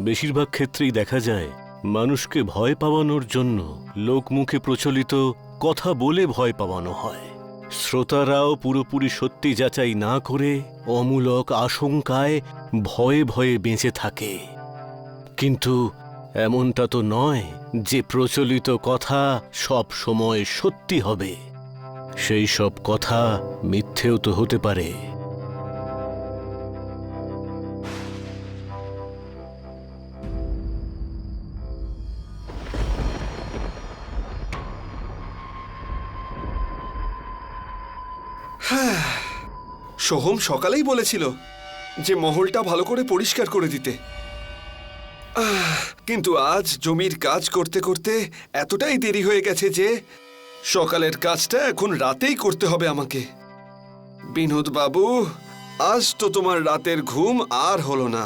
বেশিরভাগ ক্ষেত্রেই দেখা যায় মানুষকে ভয় পাওয়ানোর জন্য লোকমুখে প্রচলিত কথা বলে ভয় পাওয়ানো হয়। শ্রোতারাও পুরোপুরি সত্যি যাচাই না করে অমূলক আশঙ্কায় ভয়ে ভয়ে বেঁচে থাকে। কিন্তু এমনটা তো নয় যে প্রচলিত কথা সব সময় সত্যি হবে। সেই সব কথা মিথ্যেও তো হতে পারে। সোহম সকালেই বলেছিল যে মহলটা ভালো করে পরিষ্কার করে দিতে, কিন্তু আজ জমির কাজ করতে করতে এতটাই দেরি হয়ে গেছে যে সকালের কাজটা এখন রাতেই করতে হবে আমাকে। বিনোদ বাবু, আজ তো তোমার রাতের ঘুম আর হলো না।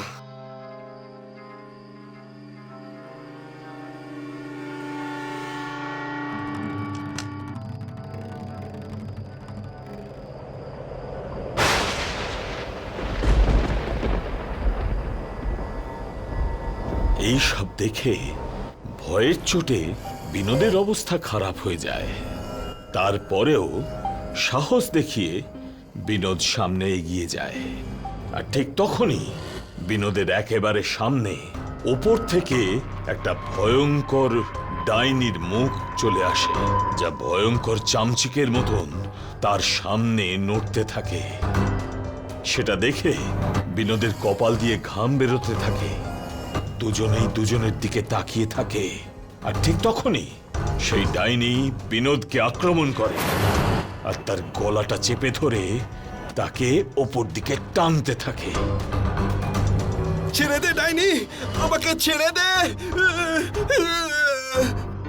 এই সব দেখে ভয়ের চোটে বিনোদের অবস্থা খারাপ হয়ে যায়। তারপরেও সাহস দেখিয়ে বিনোদ সামনে এগিয়ে যায়। আর ঠিক তখনই বিনোদের একেবারে সামনে ওপর থেকে একটা ভয়ঙ্কর ডাইনির মুখ চলে আসে, যা ভয়ঙ্কর চামচিকের মতন তার সামনে নড়তে থাকে। সেটা দেখে বিনোদের কপাল দিয়ে ঘাম বেরোতে থাকে। দুজনেই দুজনের দিকে তাকিয়ে থাকে। আর ঠিক তখনই সেই ডাইনি বিনোদকে আক্রমণ করে আর তার গলাটা চেপে ধরে তাকে ওপর দিকে টানতে থাকে। ছেড়ে দে ডাইনি, আমাকে ছেড়ে দে।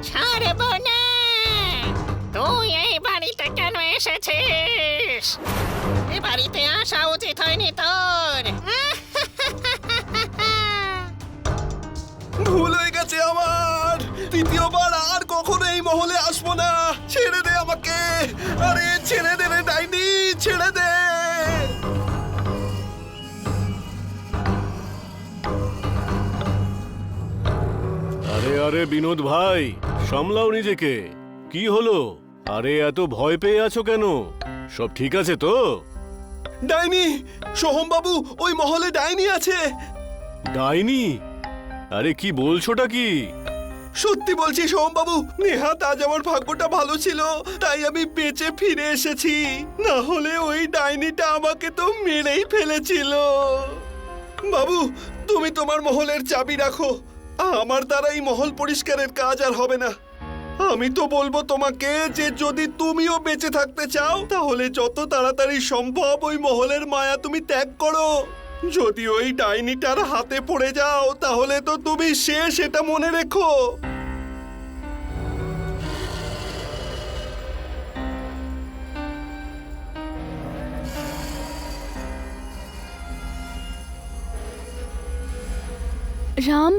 ছাড়ব না। তুই এই বাড়িতে কেন এসেছিস? এ বাড়িতে আসা উচিত হয়নি তোর। ভুল হয়ে গেছে আমার। দ্বিতীয়বার আর কখনো এই মহলে আসবো না। ছেড়ে দে আমাকে। আরে ছেড়ে দে রে ডাইনি, ছেড়ে দে। আরে আরে বিনোদ ভাই, সামলাও নিজেকে। কি হলো? আরে এত ভয় পেয়ে আছো কেন? সব ঠিক আছে তো? ডাইনি, সোহম বাবু, ওই মহলে ডাইনি আছে। ডাইনি? আরে কি বলছোটা কি? সত্যি বলছি সোহম বাবু, নেহাত আজ আমার ভাগ্যটা ভালো ছিল, তাই আমি বেঁচে ফিরে এসেছি। না হলে ওই ডাইনিটা আমাকে তো মেরেই ফেলেছিল। বাবু, তুমি তোমার মহলের চাবি রাখো। আমার দ্বারা এই মহল পরিষ্কারের কাজ আর হবে না। আমি তো বলবো তোমাকে যে যদি তুমিও বেঁচে থাকতে চাও তাহলে যত তাড়াতাড়ি সম্ভব ওই মহলের মায়া তুমি ত্যাগ করো। যদি ওই ডাইনিটার হাতে পড়ে যাও তাহলে তো তুমি শেষ, এটা মনে রেখো। রাম,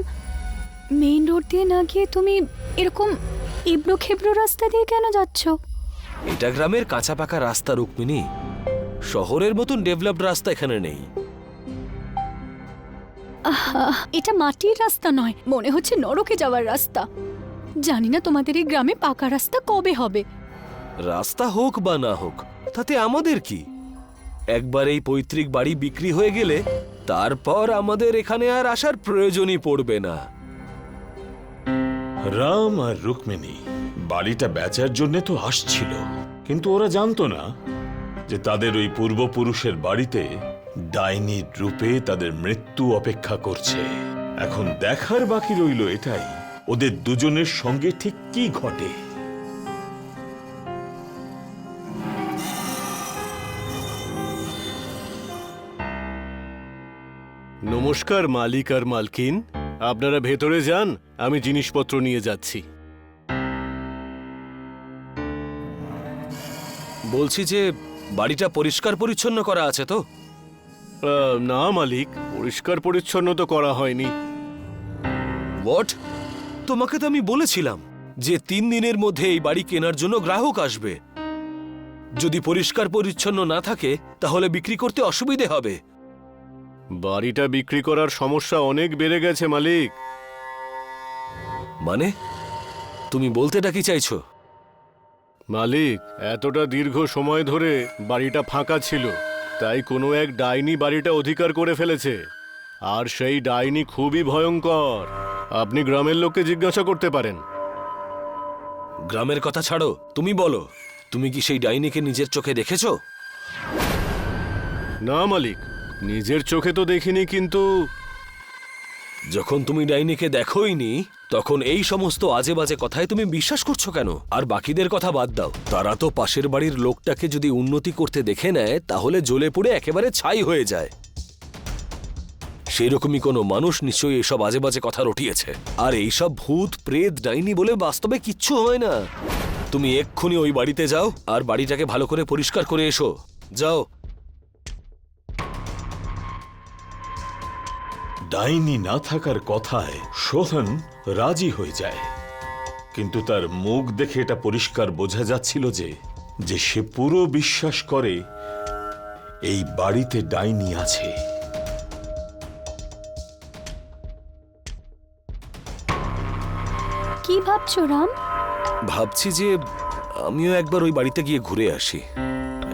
মেইন রোড দিয়ে না গিয়ে তুমি এরকম এবড়ো খেবড়ো রাস্তা দিয়ে কেন যাচ্ছ? এটা গ্রামের কাঁচা পাকা রাস্তা রুক্মিণী। শহরের মতন ডেভেলপড রাস্তা এখানে নেই। এটা মাটির রাস্তা নয়, মনে হচ্ছে নরকে যাওয়ার রাস্তা। জানি না তোমাদের এই গ্রামে পাকা রাস্তা কবে হবে। রাস্তা হোক বা না হোক তাতে আমাদের কি? একবার এই পৈতৃক বাড়ি বিক্রি হয়ে গেলে তারপর আমাদের এখানে আর আসার প্রয়োজনই পড়বে না। রাম আর রুক্মিণী বাড়িটা বেচার জন্য তো আসছিল, কিন্তু ওরা জানতো না যে তাদের ওই পূর্বপুরুষের বাড়িতে ডাইনির রূপে তাদের মৃত্যু অপেক্ষা করছে। এখন দেখার বাকি রইল এটাই, ওদের দুজনের সঙ্গে ঠিক কি ঘটে। নমস্কার মালিক আর মালকিন, আপনারা ভেতরে যান, আমি জিনিসপত্র নিয়ে যাচ্ছি। বলছি যে বাড়িটা পরিষ্কার পরিচ্ছন্ন করা আছে তো? না মালিক, পরিষ্কার পরিচ্ছন্ন তো করা হয়নি। হোয়াট? তোমাকে তো আমি বলেছিলাম যে 3 দিনের মধ্যে এই বাড়ি কেনার জন্য গ্রাহক আসবে। যদি পরিষ্কার পরিচ্ছন্ন না থাকে তাহলে বিক্রি করতে অসুবিধে হবে। বাড়িটা বিক্রি করার সমস্যা অনেক বেড়ে গেছে মালিক। মানে তুমি বলতেটা কি চাইছো? মালিক, এতটা দীর্ঘ সময় ধরে বাড়িটা ফাঁকা ছিল, তাই কোনো এক ডাইনি বাড়িটা অধিকার করে ফেলেছে। আর সেই ডাইনি খুবই ভয়ঙ্কর। আপনি গ্রামের লোককে জিজ্ঞাসা করতে পারেন। গ্রামের কথা ছাড়ো, তুমি বলো, তুমি কি সেই ডাইনিকে নিজের চোখে দেখেছো? না মালিক, নিজের চোখে তো দেখিনি, কিন্তু যখন তুমি ডাইনিকে দেখোইনি তখন এই সমস্ত আজে বাজে কথায় তুমি বিশ্বাস করছো কেন? আর বাকিদের কথা বাদ দাও, তারা তো পাশের বাড়ির লোকটাকে যদি উন্নতি করতে দেখে নেয় তাহলে জ্বলে পুড়ে একেবারে ছাই হয়ে যায়। সেরকমই কোনো মানুষ নিশ্চয়ই এসব আজে বাজে কথা রটিয়েছে। আর এইসব ভূত প্রেত ডাইনি বলে বাস্তবে কিচ্ছু হয় না। তুমি এক্ষুনি ওই বাড়িতে যাও আর বাড়িটাকে ভালো করে পরিষ্কার করে এসো। যাও। ডাইনি না থাকার কথায় সোহন রাজি হয়ে যায়, কিন্তু তার মুখ দেখে এটা পরিষ্কার বোঝা যাচ্ছিল যে সে পুরো বিশ্বাস করে এই বাড়িতে ডাইনি আছে। কি ভাবছো রাম? ভাবছি যে আমিও একবার ওই বাড়িতে গিয়ে ঘুরে আসি।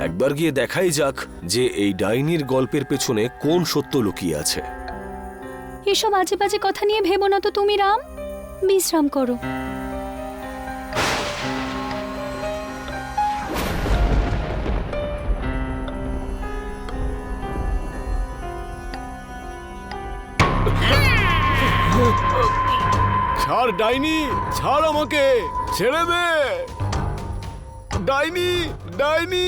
একবার গিয়ে দেখাই যাক যে এই ডাইনির গল্পের পেছনে কোন সত্য লুকিয়ে আছে। এসব আজে বাজে কথা নিয়ে ভেবো না তো তুমি রাম, বিশ্রাম করো। ছাড় ডাইনি, ছাড় আমাকে, ছেড়ে দে। ডাইনি, ডাইনি,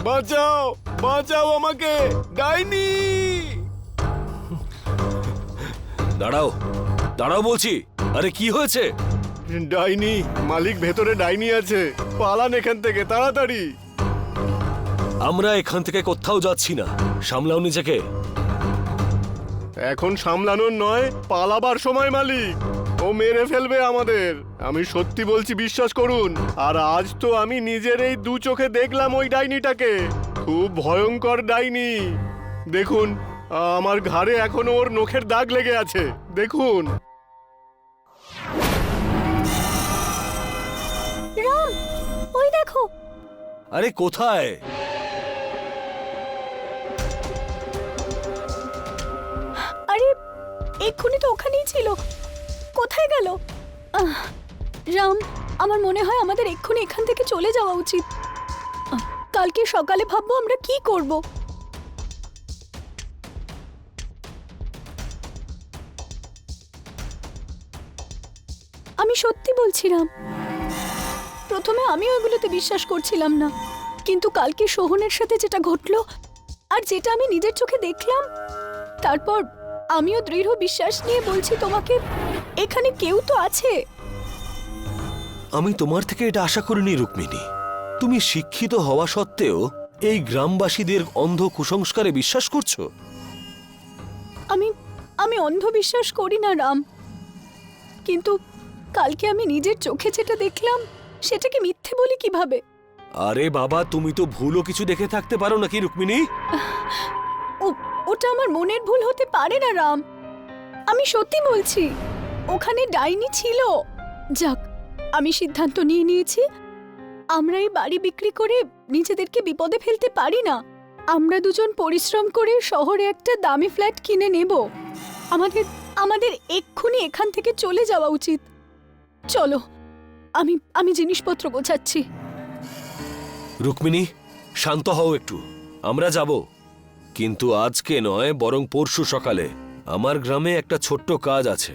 বাঁচাও, বাঁচাও আমাকে, ডাইনি। দাঁড়াও, দাঁড়াও বলছি। আরে কি হয়েছে? ডাইনি মালিক, ভেতরে ডাইনি আছে, পালান এখান থেকে তাড়াতাড়ি। আমরা এখান থেকে কোথাও যাচ্ছি না, সামলাও নিজেকে। এখন সামলানোর নয়, পালাবার সময় মালিক। ও মেরে ফেলবে আমাদের, আমি সত্যি বলছি, বিশ্বাস করুন। আর আজ তো আমি নিজের এই দু চোখে দেখলাম ওই ডাইনিটাকে। খুব ভয়ঙ্কর ডাইনি। দেখুন, আমার ঘাড়ে এখনো ওর নখের দাগ লেগে আছে, দেখুন। রাম, ওই দেখো। আরে কোথায়? আরে এক্ষুনি তো ওখানেই ছিল, কোথায় গেল? রাম, আমার মনে হয় আমাদের এক্ষুনি এখান থেকে চলে যাওয়া উচিত। কালকে সকালে ভাববো আমরা কি করব। আমি সত্যি বলছি রাম, প্রথমে আমিও এগুলোতে বিশ্বাস করছিলাম না, কিন্তু কালকে সোহনের সাথে যেটা ঘটলো আর যেটা আমি নিজের চোখে দেখলাম, তারপর আমিও দৃঢ় বিশ্বাস নিয়ে বলছি তোমাকে, এখানে কেউ তো আছে। আমি তোমার থেকে এটা আশা করিনি রুক্মিণী। তুমি শিক্ষিত হওয়া সত্ত্বেও এই গ্রামবাসীদের অন্ধ কুসংস্কারে বিশ্বাস করছো। আমি অন্ধবিশ্বাস করি না রাম, কিন্তু কালকে আমি নিজের চোখে যেটা দেখলাম সেটাকে মিথ্যে বলি কিভাবে? আরে বাবা, তুমি তো ভুলও কিছু দেখে থাকতে পারো নাকি রুক্মিণী? ওটা আমার মনের ভুল হতে পারে না রাম, আমি সত্যি বলছি, ওখানে ডাইনি ছিল। যাক, আমি সিদ্ধান্ত নিয়ে নিয়েছি, আমরা এই বাড়ি বিক্রি করে নিজেদেরকে বিপদে ফেলতে পারি না। আমরা দুজন পরিশ্রম করে শহরে একটা দামি ফ্ল্যাট কিনে নেব। আমাদের এক্ষুনি এখান থেকে চলে যাওয়া উচিত। চলো, আমি জিনিসপত্র গোছাচ্ছি। রুক্মিণী, শান্ত হও একটু, আমরা যাব, কিন্তু আজকে নয়, বরং পরশু সকালে। আমার গ্রামে একটা ছোট্ট কাজ আছে,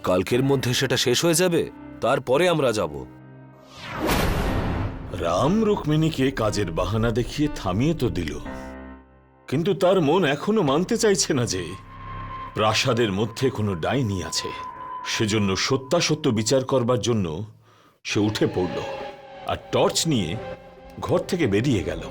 কালকের মধ্যে সেটা শেষ হয়ে যাবে, তারপরে আমরা যাব। রাম রুক্মিণীকে কাজের বাহানা দেখিয়ে থামিয়ে তো দিল, কিন্তু তার মন এখনো মানতে চাইছে না যে প্রাসাদের মধ্যে কোনো ডাইনি আছে। সেজন্য সত্যাসত্য বিচার করবার জন্য সে উঠে পড়ল আর টর্চ নিয়ে ঘর থেকে বেরিয়ে গেল।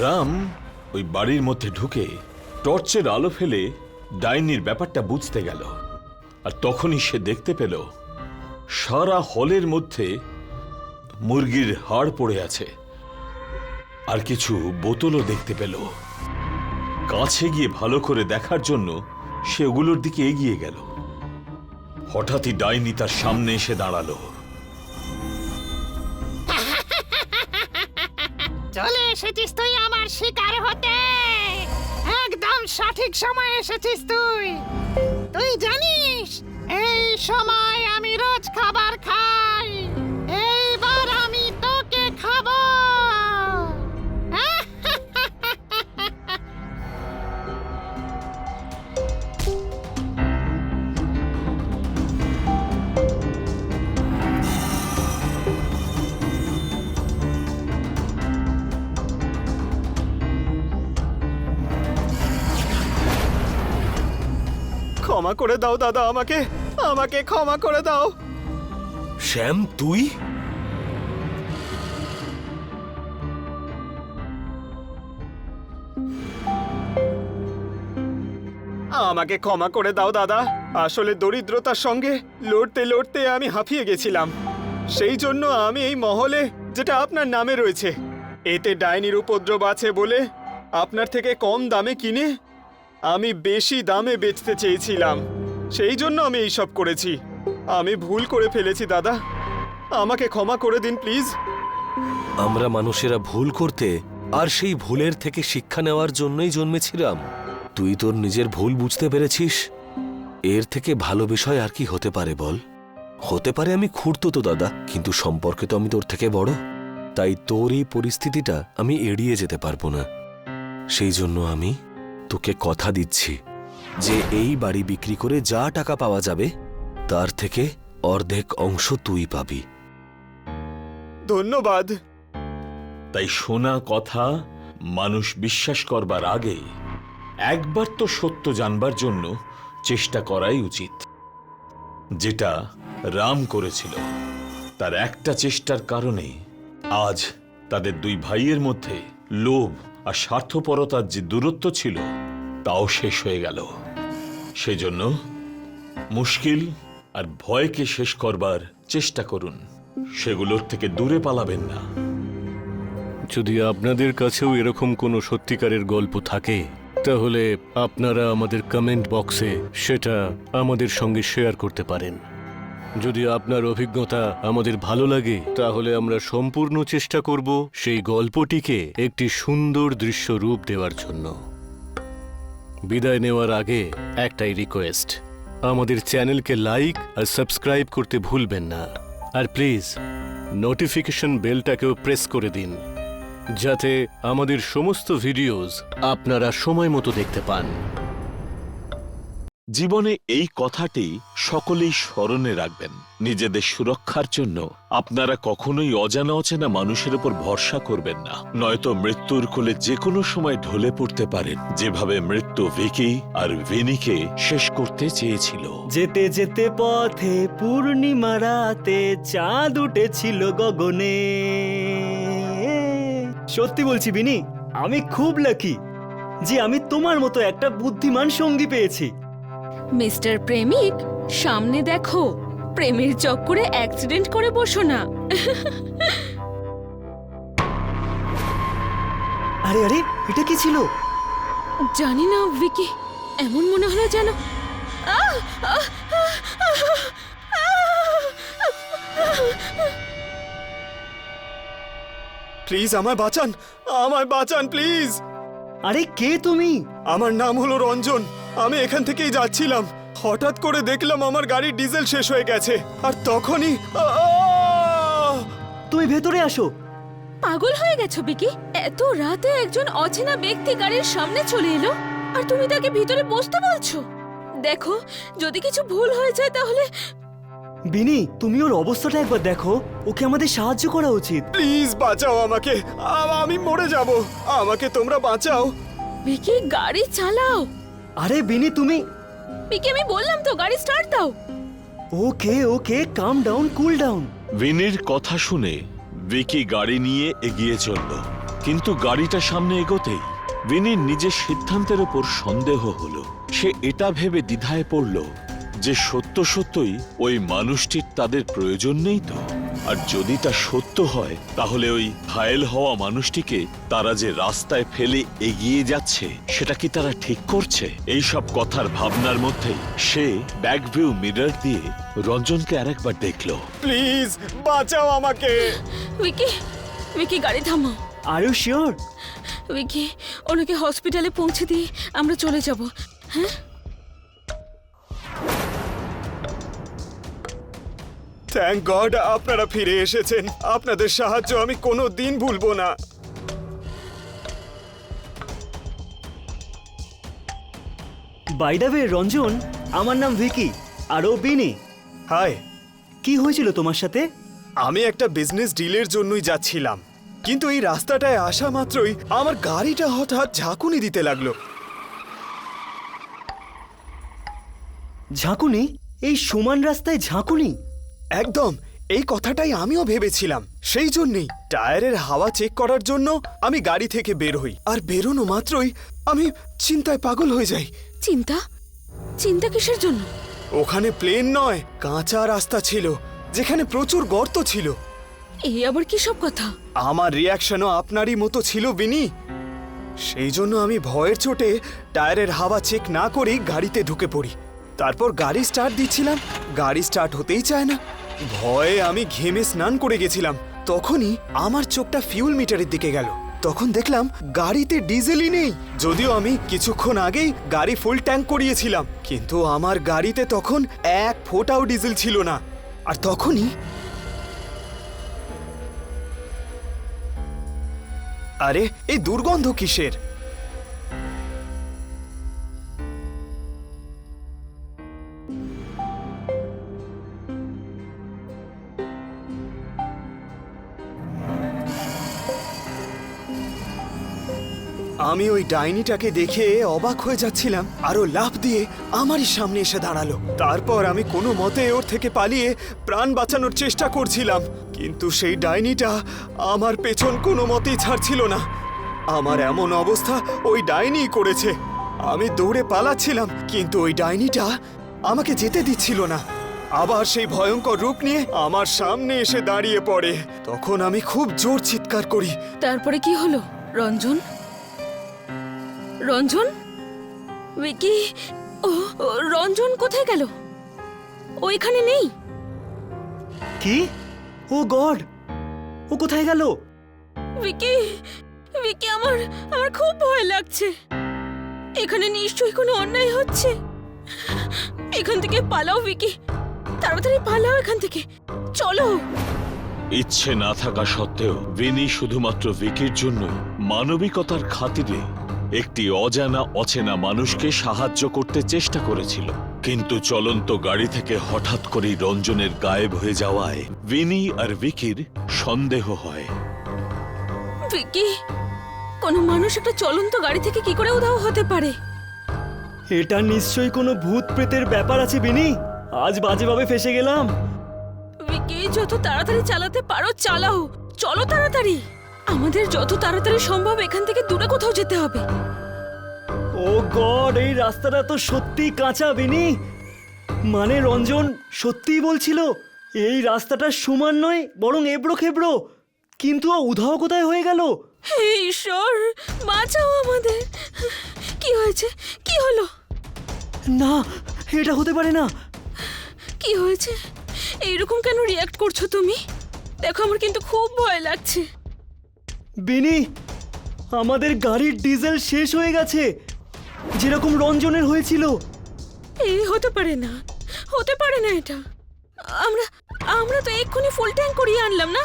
রাম ওই বাড়ির মধ্যে ঢুকে টর্চের আলো ফেলে ডাইনির ব্যাপারটা বুঝতে গেল, আর তখনই সে দেখতে পেল সারা হলের মধ্যে মুরগির হাড় পড়ে আছে, আর কিছু বোতলও দেখতে পেল। কাছে গিয়ে ভালো করে দেখার জন্য সে ওগুলোর দিকে এগিয়ে গেল। হঠাৎই ডাইনি তার সামনে এসে দাঁড়ালো। চলে এসেছিস তুই আমার শিকার হতে। একদম সঠিক সময় এসেছিস তুই। তুই জানিস এই সময় আমি রোজ খাবার খাই, এইবার আমি তোকে খাবো। ক্ষমা করে দাও দাদা, আমাকে আমাকে ক্ষমা করে দাও। শ্যাম, তুই? আমাকে ক্ষমা করে দাও দাদা, আসলে দরিদ্রতার সঙ্গে লড়তে লড়তে আমি হাঁপিয়ে গেছিলাম। সেই জন্য আমি এই মহলে, যেটা আপনার নামে রয়েছে, এতে ডাইনির উপদ্রব আছে বলে আপনার থেকে কম দামে কিনে আমি বেশি দামে বেচতে চেয়েছিলাম। সেই জন্য আমি এইসব করেছি। আমি ভুল করে ফেলেছি দাদা, আমাকে ক্ষমা করে দিন প্লিজ। আমরা মানুষেরা ভুল করতে আর সেই ভুলের থেকে শিক্ষা নেওয়ার জন্যই জন্মেছিলাম। তুই তোর নিজের ভুল বুঝতে পেরেছিস, এর থেকে ভালো বিষয় আর কি হতে পারে বল? হতে পারে আমি খুঁড়তো দাদা, কিন্তু সম্পর্কে তো আমি তোর থেকে বড়। তাই তোর এই পরিস্থিতিটা আমি এড়িয়ে যেতে পারবো না। সেই জন্য আমি তোকে কথা দিচ্ছি যে এই বাড়ি বিক্রি করে যা টাকা পাওয়া যাবে তার থেকে অর্ধেক অংশ তুই পাবি। ধন্যবাদ। তাই শোনা কথা মানুষ বিশ্বাস করবার আগে একবার তো সত্য জানবার জন্য চেষ্টা করাই উচিত। যেটা রাম করেছিল, তার একটা চেষ্টার কারণে আজ তাদের দুই ভাইয়ের মধ্যে লোভ আর স্বার্থপরতার যে দূরত্ব ছিল তাও শেষ হয়ে গেল। সেজন্য মুশকিল আর ভয়কে শেষ করবার চেষ্টা করুন, সেগুলোর থেকে দূরে পালাবেন না। যদি আপনাদের কাছেও এরকম কোনো সত্যিকারের গল্প থাকে তাহলে আপনারা আমাদের কমেন্ট বক্সে সেটা আমাদের সঙ্গে শেয়ার করতে পারেন। যদি আপনার অভিজ্ঞতা আমাদের ভালো লাগে তাহলে আমরা সম্পূর্ণ চেষ্টা করব সেই গল্পটিকে একটি সুন্দর দৃশ্য রূপ দেওয়ার জন্য। বিদায় নেওয়ার আগে একটাই রিকোয়েস্ট, আমাদের চ্যানেলকে লাইক আর সাবস্ক্রাইব করতে ভুলবেন না। আর প্লিজ নোটিফিকেশন বেলটাকেও প্রেস করে দিন, যাতে আমাদের সমস্ত ভিডিওস আপনারা সময় মতো দেখতে পান। জীবনে এই কথাটি সকলেই স্মরণে রাখবেন। নিজেদের সুরক্ষার জন্য আপনারা কখনোই অজানা অচেনা মানুষের উপর ভরসা করবেন না, নয়তো মৃত্যুর কোলে যে কোনো সময় ঢলে পড়তে পারেন, যেভাবে মৃত্যু ভিকি আর ভিনিকে শেষ করতে চেয়েছিল। যেতে যেতে পথে পূর্ণিমা রাতে চাঁদ উঠেছিল গগনে। সত্যি বলছি বিনি, আমি খুব লাকি যে আমি তোমার মতো একটা বুদ্ধিমান সঙ্গী পেয়েছি। মিস্টার প্রেমিক, সামনে দেখো, প্রেমের চক্করে অ্যাক্সিডেন্ট করে বসো না। আরে আরে, এটা কি ছিল? জানি না ভিকি, এমন মনে হলো যেন প্লিজ আমায় বাঁচান, আমায় বাঁচান প্লিজ। আরে কে তুমি? আমার নাম হলো রঞ্জন। আমি এখান থেকেই যাচ্ছিলাম, হঠাৎ করে দেখলাম আমার গাড়ির ডিজেল শেষ হয়ে গেছে, আর তখনই তুমি ভেতরে আসো। পাগল হয়ে গেছো ভিকি? এত রাতে একজন অচেনা ব্যক্তি গাড়ির সামনে চলে এলো আর তুমি তাকে ভিতরে বসতে বলছো? দেখো, যদি কিছু ভুল হয়ে যায় তাহলে। বিনি, তুমি ওর অবস্থাটা একবার দেখো, ওকে আমাদের সাহায্য করা উচিত। প্লিজ বাঁচাও আমাকে, আমি মরে যাব, আমাকে তোমরা বাঁচাও। ভিকি, গাড়ি চালাও। আরে বিনি তুমি। ভিকি, আমি বললাম তো গাড়ি স্টার্ট দাও। ওকে ওকে, কাম ডাউন, কুল ডাউন। ভিনির কথা শুনে ভিকি গাড়ি নিয়ে এগিয়ে চলল, কিন্তু গাড়িটা সামনে এগোতেই ভিনির নিজের সিদ্ধান্তের উপর সন্দেহ হলো। সে এটা ভেবে দ্বিধায় পড়ল যে সত্য সত্যই ওই মানুষটির তাদের প্রয়োজন নেই তো। আর যদি তা সত্য হয় তাহলে ওই ঘায়েল হওয়া মানুষটিকে তারা যে রাস্তায় ফেলে এগিয়ে যাচ্ছে সেটা কি তারা ঠিক করছে? এই সব কথার ভাবনার মধ্যেই সে ব্যাকভিউ মিরর দিয়ে রঞ্জনকে আরেকবার দেখলো। প্লিজ বাঁচাও আমাকে। উইকি উইকি গাড়ি থামাও। Are you sure? উইকি ওনাকে হসপিটালে পৌঁছে দিয়ে আমরা চলে যাব। হ্যাঁ থ্যাংক গড আপনারা ফিরে এসেছেন। আপনাদের সাহায্য আমি কোনো দিন ভুলবো না। বাই দ্য ওয়ে রঞ্জন, আমার নাম ভিকি আর ও বিনি। হাই, কি হয়েছিল তোমার সাথে? আমি একটা বিজনেস ডিলের জন্যই যাচ্ছিলাম, কিন্তু এই রাস্তাটায় আসা মাত্রই আমার গাড়িটা হঠাৎ ঝাঁকুনি দিতে লাগলো। ঝাঁকুনি? এই সমান রাস্তায় ঝাঁকুনি? একদম, এই কথাটাই আমিও ভেবেছিলাম। সেই জন্যই টায়ারের হাওয়া চেক করার জন্য আমি গাড়ি থেকে বের হই, আর বেরোনো মাত্রই আমি চিন্তায় পাগল হয়ে যাই। চিন্তা? চিন্তা কিসের জন্য? ওখানে প্লেন নয়, কাঁচা রাস্তা ছিল যেখানে প্রচুর গর্ত ছিল। এই আবার কি সব কথা? আমার রিয়াকশনও আপনারই মতো ছিল বিনি। সেই জন্য আমি ভয়ের চোটে টায়ারের হাওয়া চেক না করেই গাড়িতে ঢুকে পড়ি। তারপর গাড়ি স্টার্ট দিচ্ছিলাম, গাড়ি স্টার্ট হতেই চায় না। ভয়ে আমি ঘেমে স্নান করে গেছিলাম। তখনই আমার চোখটা ফিউল মিটারের দিকে গেল। তখন দেখলাম গাড়িতে ডিজেলই নেই, যদিও আমি কিছুক্ষণ আগেই গাড়ি ফুল ট্যাঙ্ক করিয়েছিলাম। কিন্তু আমার গাড়িতে তখন এক ফোঁটাও ডিজেল ছিল না। আর তখনই আরে এই দুর্গন্ধ কিসের? আমি ওই ডাইনিটাকে দেখে অবাক হয়ে যাচ্ছিলাম, আর ও লাফ দিয়ে আমারই সামনে এসে দাঁড়ালো। তারপর আমি কোনো মতে ওর থেকে পালিয়ে প্রাণ বাঁচানোর চেষ্টা করছিলাম, কিন্তু সেই ডাইনিটা আমার পেছন কোনো মতেই ছাড়ছিল না। আমার এমন অবস্থা ওই ডাইনিই করেছে। আমি দৌড়ে পালাচ্ছিলাম, কিন্তু ওই ডাইনিটা আমাকে যেতে দিচ্ছিল না। আবার সেই ভয়ঙ্কর রূপ নিয়ে আমার সামনে এসে দাঁড়িয়ে পড়ে। তখন আমি খুব জোর চিৎকার করি। তারপরে কি হলো রঞ্জন? রঞ্জন? উইকি ও ও, রঞ্জন কোথায় গেল? ও এখানে নেই। কি? ও গড, ও কোথায় গেল? উইকি উইকি আমার আমার খুব ভয় লাগছে। এখানে নিশ্চয়ই কোনো অন্যায় হচ্ছে। এখান থেকে পালাও উইকি, তাড়াতাড়ি পালাও এখান থেকে, চলো। ইচ্ছে না থাকা সত্ত্বেও ভিনি শুধুমাত্র ভিকির জন্য মানবিকতার খাতিরে একটি অজানা অচেনা মানুষকে সাহায্য করতে চেষ্টা করেছিল। কিন্তু চলন্ত গাড়ি থেকে হঠাৎ করেই রঞ্জনের গায়েব হয়ে যাওয়ায় ভিনি আর ভিকির সন্দেহ হয়। ভিকি, কোনো মানুষ একটা চলন্ত গাড়ি থেকে কি করে উধাও হতে পারে? এটা নিশ্চয়ই কোনো ভূত প্রেতের ব্যাপার আছে বিনি। আজ বাজেভাবে ফেসে গেলাম। ভিকি, যত তাড়াতাড়ি চালাতে পারো চালাও, চলো তাড়াতাড়ি। আমাদের যত তাড়াতাড়ি সম্ভব এখান থেকে দূরে কোথাও যেতে হবে। ও গড, এই রাস্তাটা তো সত্যি কাঁচা বিনি। মানে রঞ্জন সত্যিই বলছিল এই রাস্তাটা সমান নয়, বরং এবড়ো খেবড়ো। কিন্তু ও উধাও কোথায় হয়ে গেল? হে ঈশ্বর, বাঁচাও আমাদের। কি হয়েছে? কি হলো? না, এটা হতে পারে না। কি হয়েছে? এইরকম কেন রিয়াক্ট করছো তুমি? দেখো আমার কিন্তু খুব ভয় লাগছে। বিনি, আমাদের গাড়ির ডিজেল শেষ হয়ে গেছে, যেরকম রঞ্জনের হয়েছিল। এই হতে পারে না, হতে পারে না এটা। আমরা আমরা তো এক্ষুনি ফুল ট্যাঙ্ক করিয়ে আনলাম না।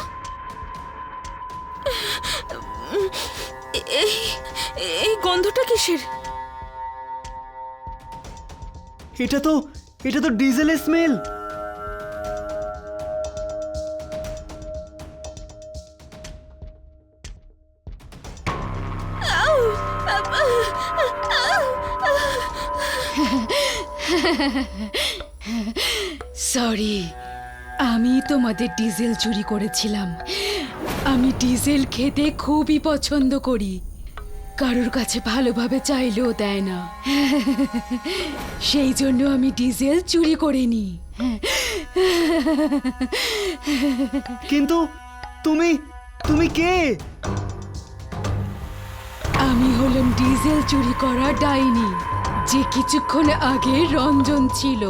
এই এই গন্ধটা কিসের? এটা তো ডিজেলের স্মেল। সরি, আমি তোমাদের ডিজেল চুরি করেছিলাম। আমি ডিজেল খেতে খুবই পছন্দ করি। কারোর কাছে ভালোভাবে চাইলেও দেয় না। সেই জন্য আমি ডিজেল চুরি করে নিই। কিন্তু তুমি তুমি কে? আমি হলাম ডিজেল চুরি করা ডাইনি, যে কিছুক্ষণ আগে রঞ্জন ছিল।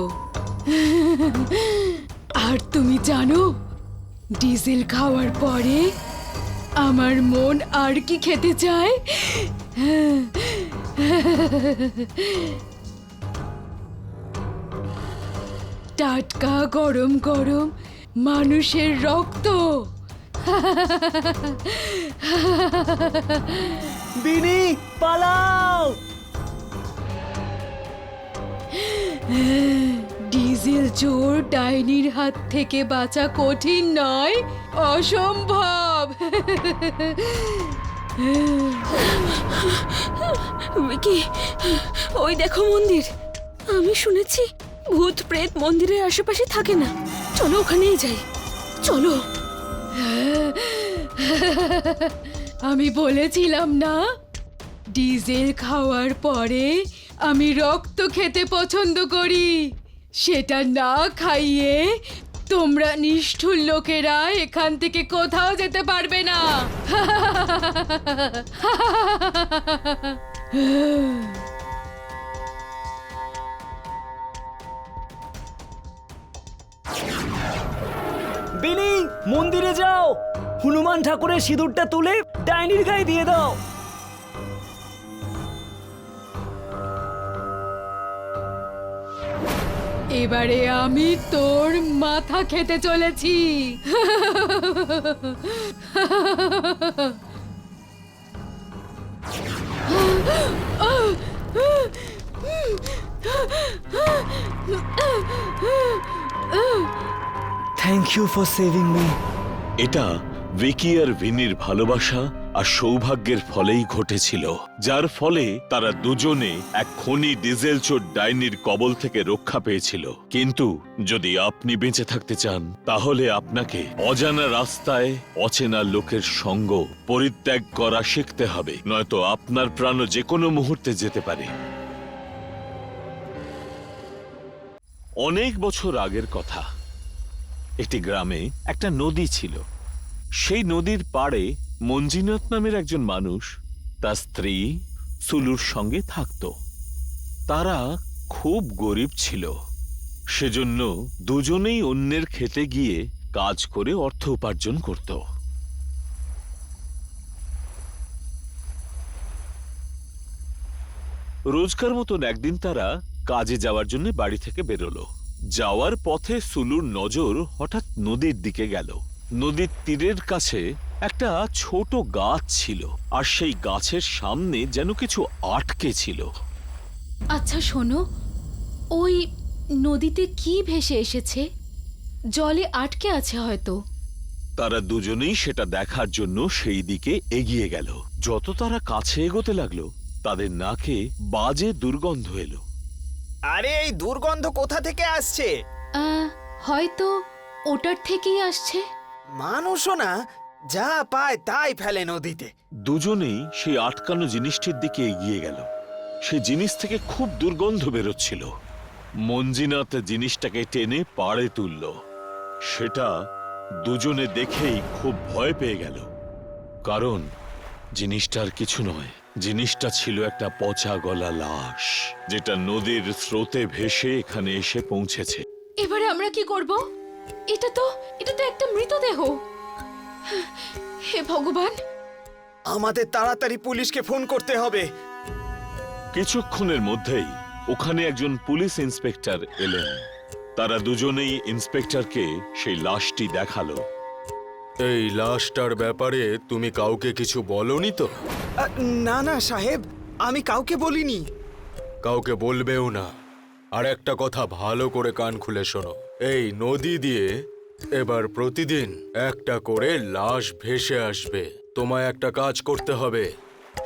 আর তুমি জানো, ডিজেল খাওয়ার পরে আমার মন আর কি খেতে চায়? টাটকা গরম গরম মানুষের রক্ত। বিনি, পালাও! ডিজেল চোর ডাইনির হাত থেকে বাঁচা কঠিন নয়, অসম্ভব। ভিকি, ওই দেখো মন্দির। আমি শুনেছি ভূত প্রেত মন্দিরের আশেপাশে থাকে না। চলো ওখানেই যাই, চলো। আমি বলেছিলাম না, ডিজেল খাওয়ার পরে আমি রক্ত খেতে পছন্দ করি। সেটা না খাইয়ে তোমরা নিষ্ঠুর লোকেরা এখান থেকে কোথাও যেতে পারবে না। বিনি, মন্দিরে যাও, হনুমান ঠাকুরের সিঁদুরটা তুলে ডাইনির গায়ে দিয়ে দাও। এবারে আমি তোর মাথা খেতে চলেছি। Thank you for saving me. এটা ভিকি আর ভিনির ভালোবাসা আর সৌভাগ্যের ফলেই ঘটেছিল, যার ফলে তারা দুজনে এক খনি ডিজেল চোর ডাইনির কবল থেকে রক্ষা পেয়েছিল। কিন্তু যদি আপনি বেঁচে থাকতে চান, তাহলে আপনাকে অজানা রাস্তায় অচেনা লোকের সঙ্গ পরিত্যাগ করা শিখতে হবে, নয়তো আপনার প্রাণও যে কোনো মুহূর্তে যেতে পারে। অনেক বছর আগের কথা, একটি গ্রামে একটা নদী ছিল। সেই নদীর পাড়ে মঞ্জিনাথ নামের একজন মানুষ তার স্ত্রী সুলুর সঙ্গে থাকত। তারা খুব গরিব ছিল, সেজন্য দুজনেই অন্যের খেতে গিয়ে কাজ করে অর্থ উপার্জন করত। রোজকার মতন একদিন তারা কাজে যাওয়ার জন্য বাড়ি থেকে বেরোলো। যাওয়ার পথে সুলুর নজর হঠাৎ নদীর দিকে গেল। নদীর তীরের কাছে একটা ছোট গাছ ছিল, আর সেই গাছের সামনে যেন কিছু আটকে ছিল। আচ্ছা শোনো, ওই নদীতে কি ভেসে এসেছে? জলে আটকে আছে হয়তো। তারা দুজনেই সেটা দেখার জন্য সেই দিকে এগিয়ে গেল। যত তারা কাছে এগোতে লাগলো, তাদের নাকে বাজে দুর্গন্ধ এলো। আরে এই দুর্গন্ধ কোথা থেকে আসছে? হয়তো ওটার থেকেই আসছে। মানুষও না যা পায় তাই ফেলে নদীতে। দুজনেই সেই আটকানো জিনিসটির দিকে এগিয়ে গেল। সে জিনিস থেকে খুব দুর্গন্ধ বেরোচ্ছিল। মঞ্জিনাথ জিনিসটাকে টেনে পাড়ে তুলল। সেটা দুজনে দেখেই খুব ভয় পেয়ে গেল, কারণ জিনিসটার কিছু নয়, জিনিসটা ছিল একটা পচা গলা লাশ, যেটা নদীর স্রোতে ভেসে এখানে এসে পৌঁছেছে। এবারে আমরা কি করব? এটা তো একটা মৃতদেহ। হে ভগবান! আমাদের তাড়াতাড়ি পুলিশকে ফোন করতে হবে। কিছুক্ষণের মধ্যেই ওখানে একজন পুলিশ ইন্সপেক্টর এলেন। তারা দুজনেই ইন্সপেক্টরকে সেই লাশটি দেখালো। এই লাশটার ব্যাপারে তুমি কাউকে কিছু বলনি তো? না না সাহেব, আমি কাউকে বলিনি। কাউকে বলবেও না। আর একটা কথা ভালো করে কান খুলে শোনো, এই নদী দিয়ে এবার প্রতিদিন একটা করে লাশ ভেসে আসবে। তোমায় একটা কাজ করতে হবে,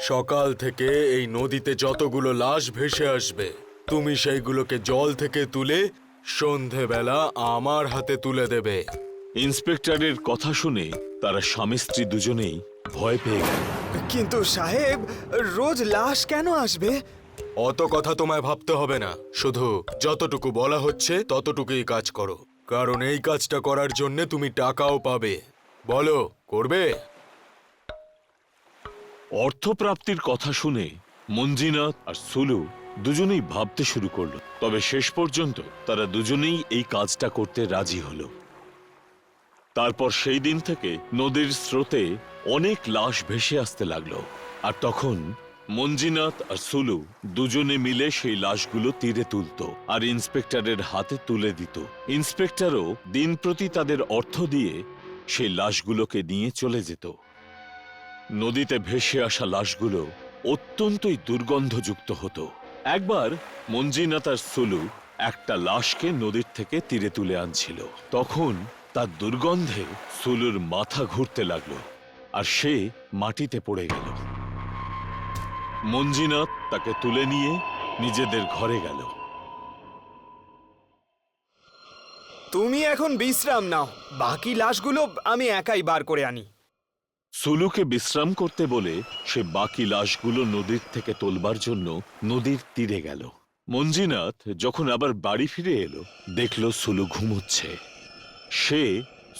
সকাল থেকে এই নদীতে যতগুলো লাশ ভেসে আসবে, তুমি সেইগুলোকে জল থেকে তুলে সন্ধেবেলা আমার হাতে তুলে দেবে। ইন্সপেক্টরের কথা শুনে তারা স্বামী স্ত্রী দুজনেই ভয় পেয়ে গেল। কিন্তু সাহেব, রোজ লাশ কেন আসবে? অত কথা তোমায় ভাবতে হবে না, শুধু যতটুকু বলা হচ্ছে ততটুকুই কাজ করো, কারণ এই কাজটা করার জন্য তুমি টাকাও পাবে। বলো, করবে? অর্থপ্রাপ্তির কথা শুনে মঞ্জিনাথ আর সুলু দুজনেই ভাবতে শুরু করলো, তবে শেষ পর্যন্ত তারা দুজনেই এই কাজটা করতে রাজি হলো। তারপর সেই দিন থেকে নদীর স্রোতে অনেক লাশ ভেসে আসতে লাগলো, আর তখন মঞ্জিনাথ আর সুলু দুজনে মিলে সেই লাশগুলো তীরে তুলতো আর ইন্সপেক্টরের হাতে তুলে দিত। ইন্সপেক্টরও দিন প্রতি তাদের অর্থ দিয়ে সেই লাশগুলোকে নিয়ে চলে যেত। নদীতে ভেসে আসা লাশগুলো অত্যন্তই দুর্গন্ধযুক্ত হতো। একবার মঞ্জিনাথ আর সুলু একটা লাশকে নদীর থেকে তীরে তুলে আনছিল, তখন তার দুর্গন্ধে সুলুর মাথা ঘুরতে লাগলো আর সে মাটিতে পড়ে গেল। মঞ্জিনাথ তাকে তুলে নিয়ে নিজেদের ঘরে গেল। তুমি এখন বিশ্রাম নাও, বাকি লাশগুলো আমি একাই বার করে আনি। সুলুকে বিশ্রাম করতে বলে সে বাকি লাশগুলো নদীর থেকে তোলবার জন্য নদীর তীরে গেল। মঞ্জিনাথ যখন আবার বাড়ি ফিরে এলো, দেখল সুলু ঘুমোচ্ছে। সে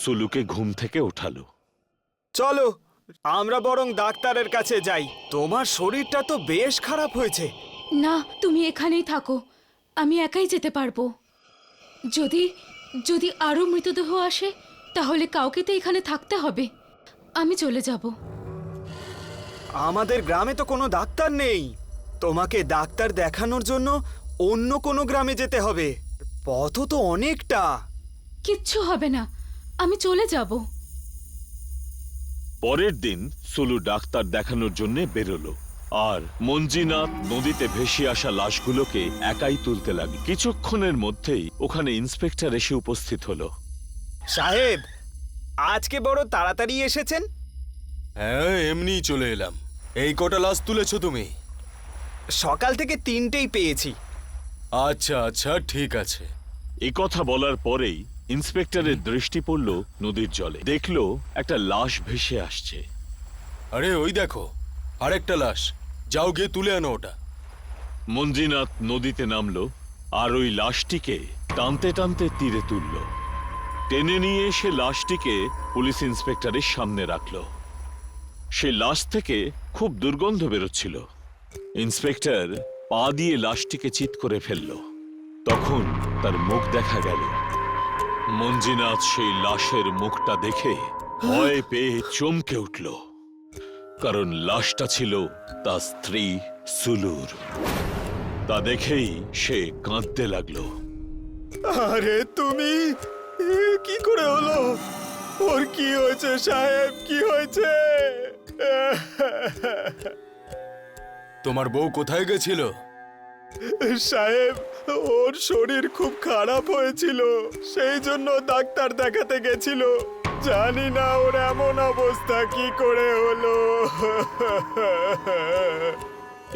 সুলুকে ঘুম থেকে ওঠালো। চলো, আমরা বরং ডাক্তারের কাছে যাই। তোমার শরীরটা তো বেশ খারাপ হয়েছে। না, তুমি এখানেই থাকো, আমি একাই যেতে পারবো। যদি যদি আরো মৃতদেহ আসে তাহলে কাউকে তো এখানে থাকতে হবে। আমি চলে যাব। আমাদের গ্রামে তো কোনো ডাক্তার নেই, তোমাকে ডাক্তার দেখানোর জন্য অন্য কোনো গ্রামে যেতে হবে। পথ তো অনেকটা। কিচ্ছু হবে না, আমি চলে যাব। পরের দিন সুলু ডাক্তার দেখানোর জন্য বেরোলো, আর মঞ্জিনাথ নদীতে ভেসে আসা লাশগুলোকে একাই তুলতে লাগল। কিছুক্ষণের মধ্যেই ওখানে ইন্সপেক্টর এসে উপস্থিত হলো। সাহেব, আজকে বড় তাড়াতাড়ি এসেছেন। হ্যাঁ, এমনিই চলে এলাম। এই কটা লাশ তুলেছো তুমি? সকাল থেকে 3টেই পেয়েছি। আচ্ছা আচ্ছা, ঠিক আছে। এ কথা বলার পরেই ইন্সপেক্টরের দৃষ্টি পড়ল নদীর জলে। দেখলো একটা লাশ ভেসে আসছে। আরে ওই দেখো, আরেকটা লাশ। যাও গিয়ে তুলে আনো ওটা। মঞ্জিনাথ নদীতে নামলো আর ওই লাশটিকে টানতে টানতে তীরে তুলল। টেনে নিয়ে সে লাশটিকে পুলিশ ইন্সপেক্টরের সামনে রাখল। সে লাশ থেকে খুব দুর্গন্ধ বেরোচ্ছিল। ইন্সপেক্টর পা দিয়ে লাশটিকে চিৎ করে ফেলল। তখন তার মুখ দেখা গেল। মঞ্জিনাথ সেই লাশের মুখটা দেখে ভয় পেয়ে চমকে উঠল, কারণ লাশটা ছিল তার স্ত্রী সুলুর। তা দেখেই সে কাঁদতে লাগলো। আরে তুমি, কি করে হলো? ওর কি হয়েছে সাহেব, কি হয়েছে? তোমার বউ কোথায় গেছিল? সাহেব, ওর শরীর খুব খারাপ হয়েছিল, সেই জন্য ডাক্তার দেখাতে গেছিল। জানি না ওর এমন অবস্থা কি করে হলো।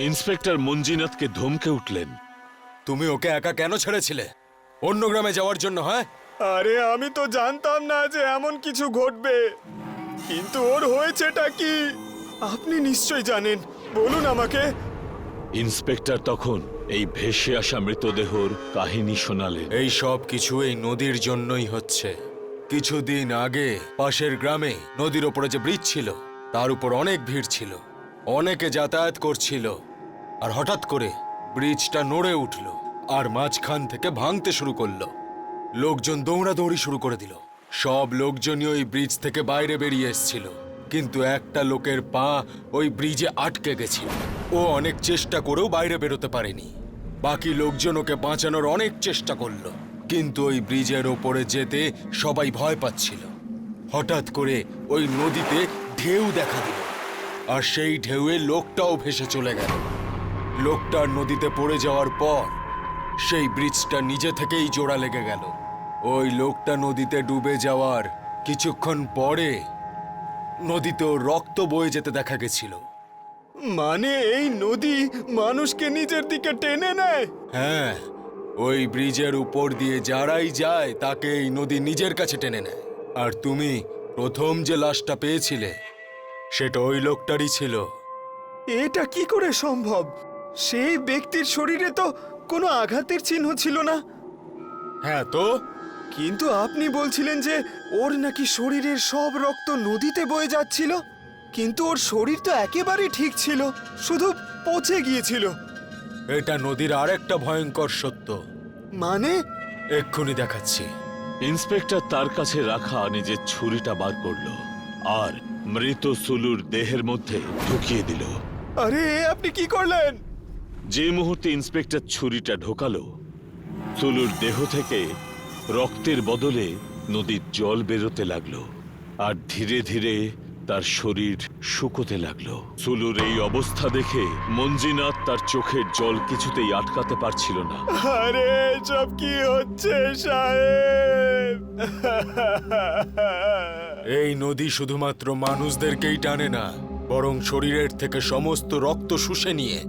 ইন্সপেক্টর মঞ্জিনাথকে ধমকে উঠলেন। তুমি ওকে একা কেন ছেড়েছিলে? অন্য গ্রামে যাওয়ার জন্য? হ্যাঁ, আরে আমি তো জানতাম না যে এমন কিছু ঘটবে, কিন্তু ওর হয়েছেটা কি আপনি নিশ্চয় জানেন, বলুন আমাকে। ইন্সপেক্টর তখন এই ভেসে আসা মৃতদেহর কাহিনী শোনালেন। এই সব কিছু এই নদীর জন্যই হচ্ছে। কিছুদিন আগে পাশের গ্রামে নদীর ওপরে যে ব্রিজ ছিল, তার উপর অনেক ভিড় ছিল, অনেকে যাতায়াত করছিল, আর হঠাৎ করে ব্রিজটা নড়ে উঠল আর মাঝখান থেকে ভাঙতে শুরু করলো। লোকজন দৌড়াদৌড়ি শুরু করে দিল। সব লোকজনই ওই ব্রিজ থেকে বাইরে বেরিয়ে এসেছিল, কিন্তু একটা লোকের পা ওই ব্রিজে আটকে গেছিল। ও অনেক চেষ্টা করেও বাইরে বেরোতে পারেনি। বাকি লোকজন ওকে বাঁচানোর অনেক চেষ্টা করলো, কিন্তু ওই ব্রিজের ওপরে যেতে সবাই ভয় পাচ্ছিল। হঠাৎ করে ওই নদীতে ঢেউ দেখা দিল, আর সেই ঢেউয়ে লোকটাও ভেসে চলে গেল। লোকটার নদীতে পড়ে যাওয়ার পর সেই ব্রিজটা নিজে থেকেই জোড়া লেগে গেল। ওই লোকটা নদীতে ডুবে যাওয়ার কিছুক্ষণ পরে নদীতেও রক্ত বয়ে যেতে দেখা গেছিল। মানে এই নদী মানুষকে নিজের দিকে টেনে নেয়? হ্যাঁ, ওই ব্রিজের উপর দিয়ে যারাই যায় তাকে এই নদী নিজের কাছে টেনে নেয়। আর তুমি প্রথম যে লাশটা পেয়েছিলে, সেটা ওই লোকটারই ছিল। এটা কি করে সম্ভব? সেই ব্যক্তির শরীরে তো কোনো আঘাতের চিহ্ন ছিল না। হ্যাঁ তো কিন্তু আপনি বলছিলেন যে ওর নাকি শরীরের সব রক্ত নদীতে বয়ে যাচ্ছিল, কিন্তু ওর শরীর তো একেবারেই ঠিক ছিল, শুধু পচে গিয়েছিল। এটা নদীর আরেকটা ভয়ঙ্কর সত্য। মানে? এক্ষুনি দেখাচ্ছি। ইন্সপেক্টর তার কাছে রাখা নিজের ছুরিটা বার করলো আর মৃত সুলুর দেহের মধ্যে ঢুকিয়ে দিল। আরে আপনি কি করলেন? যে মুহূর্তে ইন্সপেক্টর ছুরিটা ঢোকালো, সুলুর দেহ থেকে রক্তের বদলে নদীর জল বেরোতে লাগলো আর ধীরে ধীরে তার শরীর শুকোতে লাগলো। সুলুর এই অবস্থা দেখে মঞ্জিনাথ তার চোখের জল কিছুতেই আটকাতে পারছিল না। আরে সব কি হচ্ছে সাহেব? এই নদী শুধুমাত্র মানুষদেরকেই টানে না, বরং শরীরের থেকে সমস্ত রক্ত শুষে নিয়ে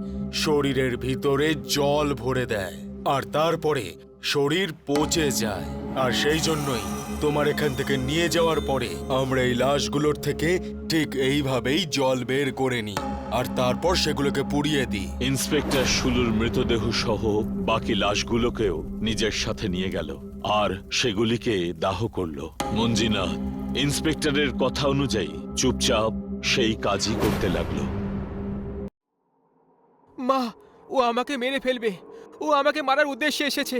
শরীরের ভিতরে জল ভরে দেয়, আর তারপরে শরীর পচে যায়। আর সেই জন্যই তোমার এখান থেকে নিয়ে যাওয়ার পরে আমরা এই লাশগুলোর থেকে ঠিক এইভাবেই জল বের করে নিই আর তারপর সেগুলোকে পুড়িয়ে দিই। ইন্সপেক্টর সুলুর মৃতদেহ সহ বাকি লাশগুলোকেও নিজের সাথে নিয়ে গেল আর সেগুলিকে দাহ করলো। মঞ্জিনাথ ইন্সপেক্টরের কথা অনুযায়ী চুপচাপ সেই কাজই করতে লাগলো। মা, ও আমাকে মেরে ফেলবে। ও আমাকে মারার উদ্দেশ্যে এসেছে।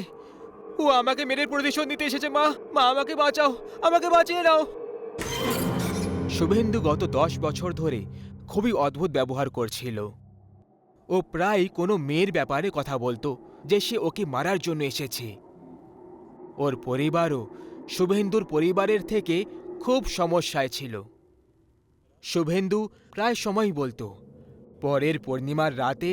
ও আমাকে মেরে প্রতিশোধ নিতে এসেছে। মা, মা আমাকে বাঁচাও, আমাকে বাঁচিয়ে নাও। শুভেন্দু গত 10 বছর ধরে খুবই অদ্ভুত ব্যবহার করছিল। ও প্রায় কোনো মেয়ের ব্যাপারে কথা বলতো যে সে ওকে মারার জন্য এসেছে। ওর পরিবারও শুভেন্দুর পরিবারের থেকে খুব সমস্যায় ছিল। শুভেন্দু প্রায় সময় বলতো পরের পূর্ণিমার রাতে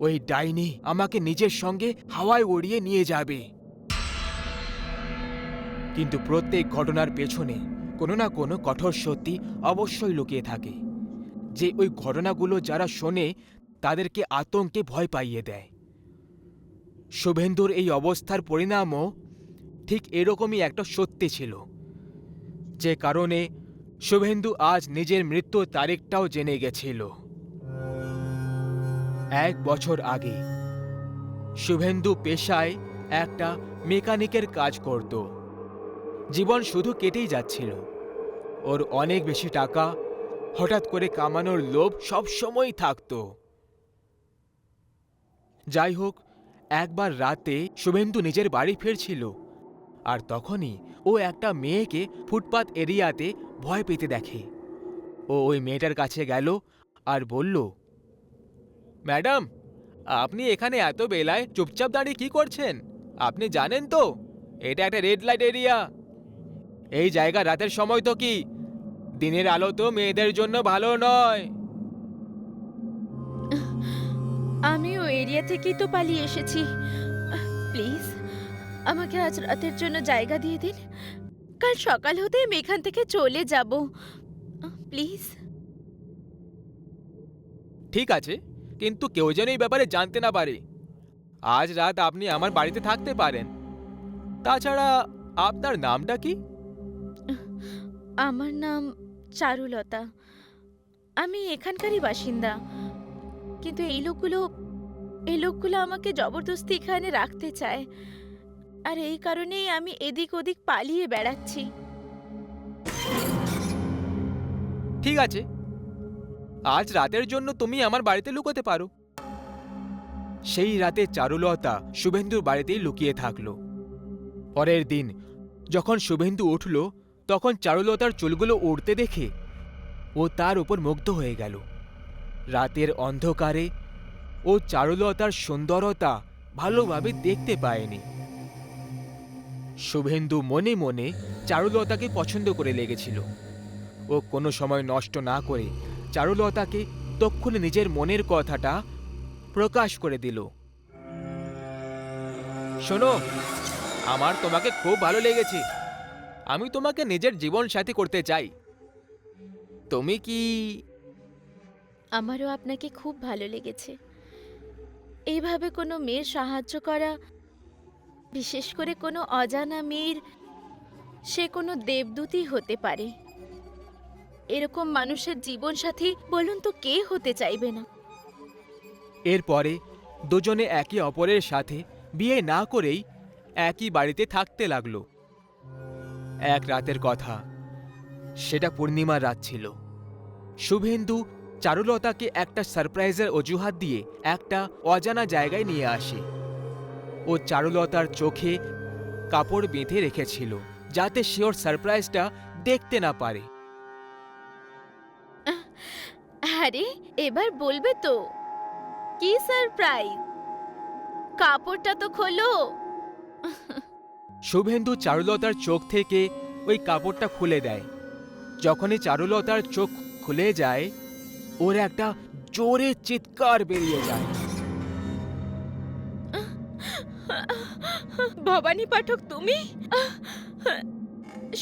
ওই ডাইনি আমাকে নিজের সঙ্গে হাওয়ায় উড়িয়ে নিয়ে যাবে। কিন্তু প্রত্যেক ঘটনার পেছনে কোনো না কোনো কঠোর সত্যি অবশ্যই লুকিয়ে থাকে, যে ওই ঘটনাগুলো যারা শোনে তাদেরকে আতঙ্কে ভয় পাইয়ে দেয়। শুভেন্দুর এই অবস্থার পরিণামও ঠিক এরকমই একটা সত্যি ছিল, যে কারণে শুভেন্দু আজ নিজের মৃত্যুর তারিখটাও জেনে গেছিল। 1 বছর আগে শুভেন্দু পেশায় একটা মেকানিকের কাজ করত। জীবন শুধু কেটেই যাচ্ছিল। ওর অনেক বেশি টাকা হঠাৎ করে কামানোর লোভ সবসময়ই থাকত। যাই হোক, একবার রাতে শুভেন্দু নিজের বাড়ি ফিরছিল আর তখনই ও একটা মেয়েকে ফুটপাত এরিয়াতে ভয় পেতে দেখে। ও ওই মেয়েটার কাছে গেল আর বলল, ম্যাডাম, আপনি এখানে এত বেলায় চুপচাপ দাঁড়িয়ে কি করছেন? আপনি জানেন তো এটা একটা রেড লাইট এরিয়া। এই জায়গা রাতের সময় তো কি, দিনের আলো তো মেয়েদের জন্য ভালো নয়। আমি ওই এরিয়া থেকেই তো পালিয়ে এসেছি। প্লিজ আমাকে আজ রাতের জন্য জায়গা দিয়ে দিন। কাল সকাল হতে আমি এখান থেকে চলে যাব। প্লিজ। ঠিক আছে, কিন্তু কেউ যেন এই ব্যাপারে জানতে না পারে। আজ রাত আপনি আমার বাড়িতে থাকতে পারেন। তাছাড়া আপনার নামটা কি? আমার নাম চারুলতা। আমি এখানকারই বাসিন্দা। কিন্তু এই লোকগুলো আমাকে জবরদস্তি এখানে রাখতে চায়, আর এই কারণেই আমি এদিক ওদিক পালিয়ে বেড়াচ্ছি। ঠিক আছে, আজ রাতের জন্য তুমি আমার বাড়িতে লুকোতে পারো। সেই রাতে চারুলতা শুভেন্দুর বাড়িতেই লুকিয়ে থাকলো। পরের দিন যখন শুভেন্দু উঠল, তখন চারুলতার চুলগুলো উড়তে দেখে ও তার উপর মুগ্ধ হয়ে গেল। রাতের অন্ধকারে ও চারুলতার সুন্দরতা ভালোভাবে দেখতে পায়নি। শুভেন্দু মনে মনে চারুলতাকে পছন্দ করে লেগেছিল। ও কোনো সময় নষ্ট না করে চারুলতাকে তক্ষুনি নিজের মনের কথাটা প্রকাশ করে দিল। শোনো, আমার তোমাকে খুব ভালো লেগেছে। আমি তোমাকে নিজের জীবন সাথী করতে চাই। তুমি কি? আমারও আপনাকে খুব ভালো লেগেছে। এইভাবে কোনো মেয়ের সাহায্য করা, বিশেষ করে কোনো অজানা মেয়ের, সে কোনো দেবদূতই হতে পারে। এরকম মানুষের জীবন সাথী বলুন তো কে হতে চাইবে না? এরপরে দুজনে একে অপরের সাথে বিয়ে না করেই একই বাড়িতে থাকতে লাগলো। এক রাতের কথা, সেটা পূর্ণিমার রাত ছিল। শুভেন্দু চারুলতাকে একটা সারপ্রাইজের অজুহাত দিয়ে একটা অজানা জায়গায় নিয়ে আসে। ও চারুলতার চোখে কাপড় বেঁধে রেখেছিল যাতে সে ওর সারপ্রাইজটা দেখতে না পারে। আরে এবার বলবে তো কি সারপ্রাইজ? কাপড়টা তো খোলো। শুভেন্দু চারুলতার চোখ থেকে ওই কাপড়টা খুলে দেয়। যখনই চারুলতার চোখ খুলে যায়, ওর একটা জোরে চিৎকার বেরিয়ে যায়। ভবানী পাঠক, তুমি?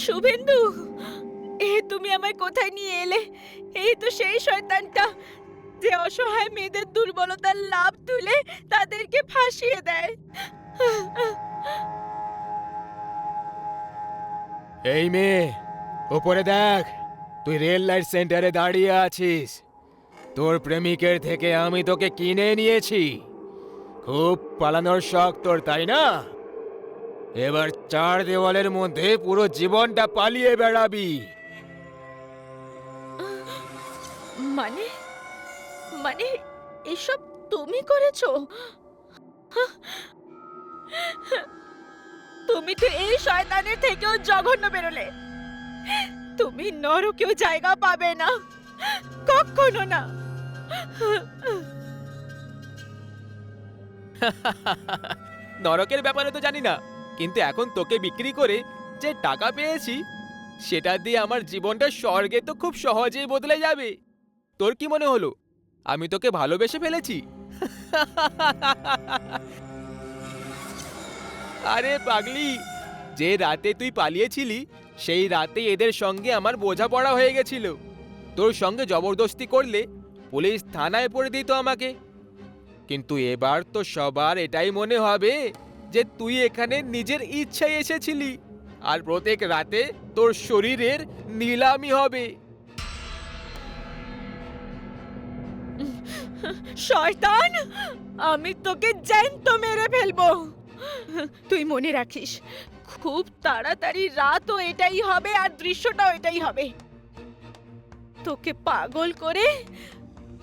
শুভেন্দু, তুমি আমায় কোথায় নিয়ে এলে? এই তো সেই শয়তানটা যে অসহায় মেয়েদের দুর্বলতার লাভ তুলে তাদেরকে ফাঁসিয়ে দেয়। এই মেয়ে, উপরে দেখ, তুই রেল লাইট সেন্টারে দাঁড়িয়ে আছিস। তোর প্রেমিকের থেকে আমি তোকে কিনে নিয়েছি। খুব পালানোর শখ তোর, তাই না? এবার চার দেওয়ালের মধ্যে পুরো জীবনটা পালিয়ে বেড়াবি। মানে মানে এসব তুমি করেছো? তুমি তো এই শয়তানের থেকেও জঘন্য বেরোলে। তুমি নরকেও জায়গা পাবে না, কখনো না। নরকের ব্যাপারে তো জানি না, কিন্তু এখন তোকে বিক্রি করে যে টাকা পেয়েছি সেটা দিয়ে আমার জীবনটা স্বর্গে তো খুব সহজেই বদলে যাবে। তোর কি মনে হলো আমি তোকে ভালোবেসে ফেলেছি? আরে পাগলি, যে রাতে তুই পালিয়েছিলি সেই রাতে এদের সঙ্গে আমার বোঝাপড়া হয়ে গেছিল। তোর সঙ্গে জবরদস্তি করলে পুলিশ থানায় পড়ে দিত আমাকে। কিন্তু এবার তো সবার এটাই মনে হবে যে তুই এখানে নিজের ইচ্ছায় এসেছিলি, আর প্রত্যেক রাতে তোর শরীরের নিলামি হবে। শয়তান, আমি তোকে জ্যান্ত মেরে ফেলবো। তুই মনে রাখিস, খুব তাড়াতাড়ি রাতও এটাই হবে আর দৃশ্যটাও এটাই হবে। তোকে পাগল করে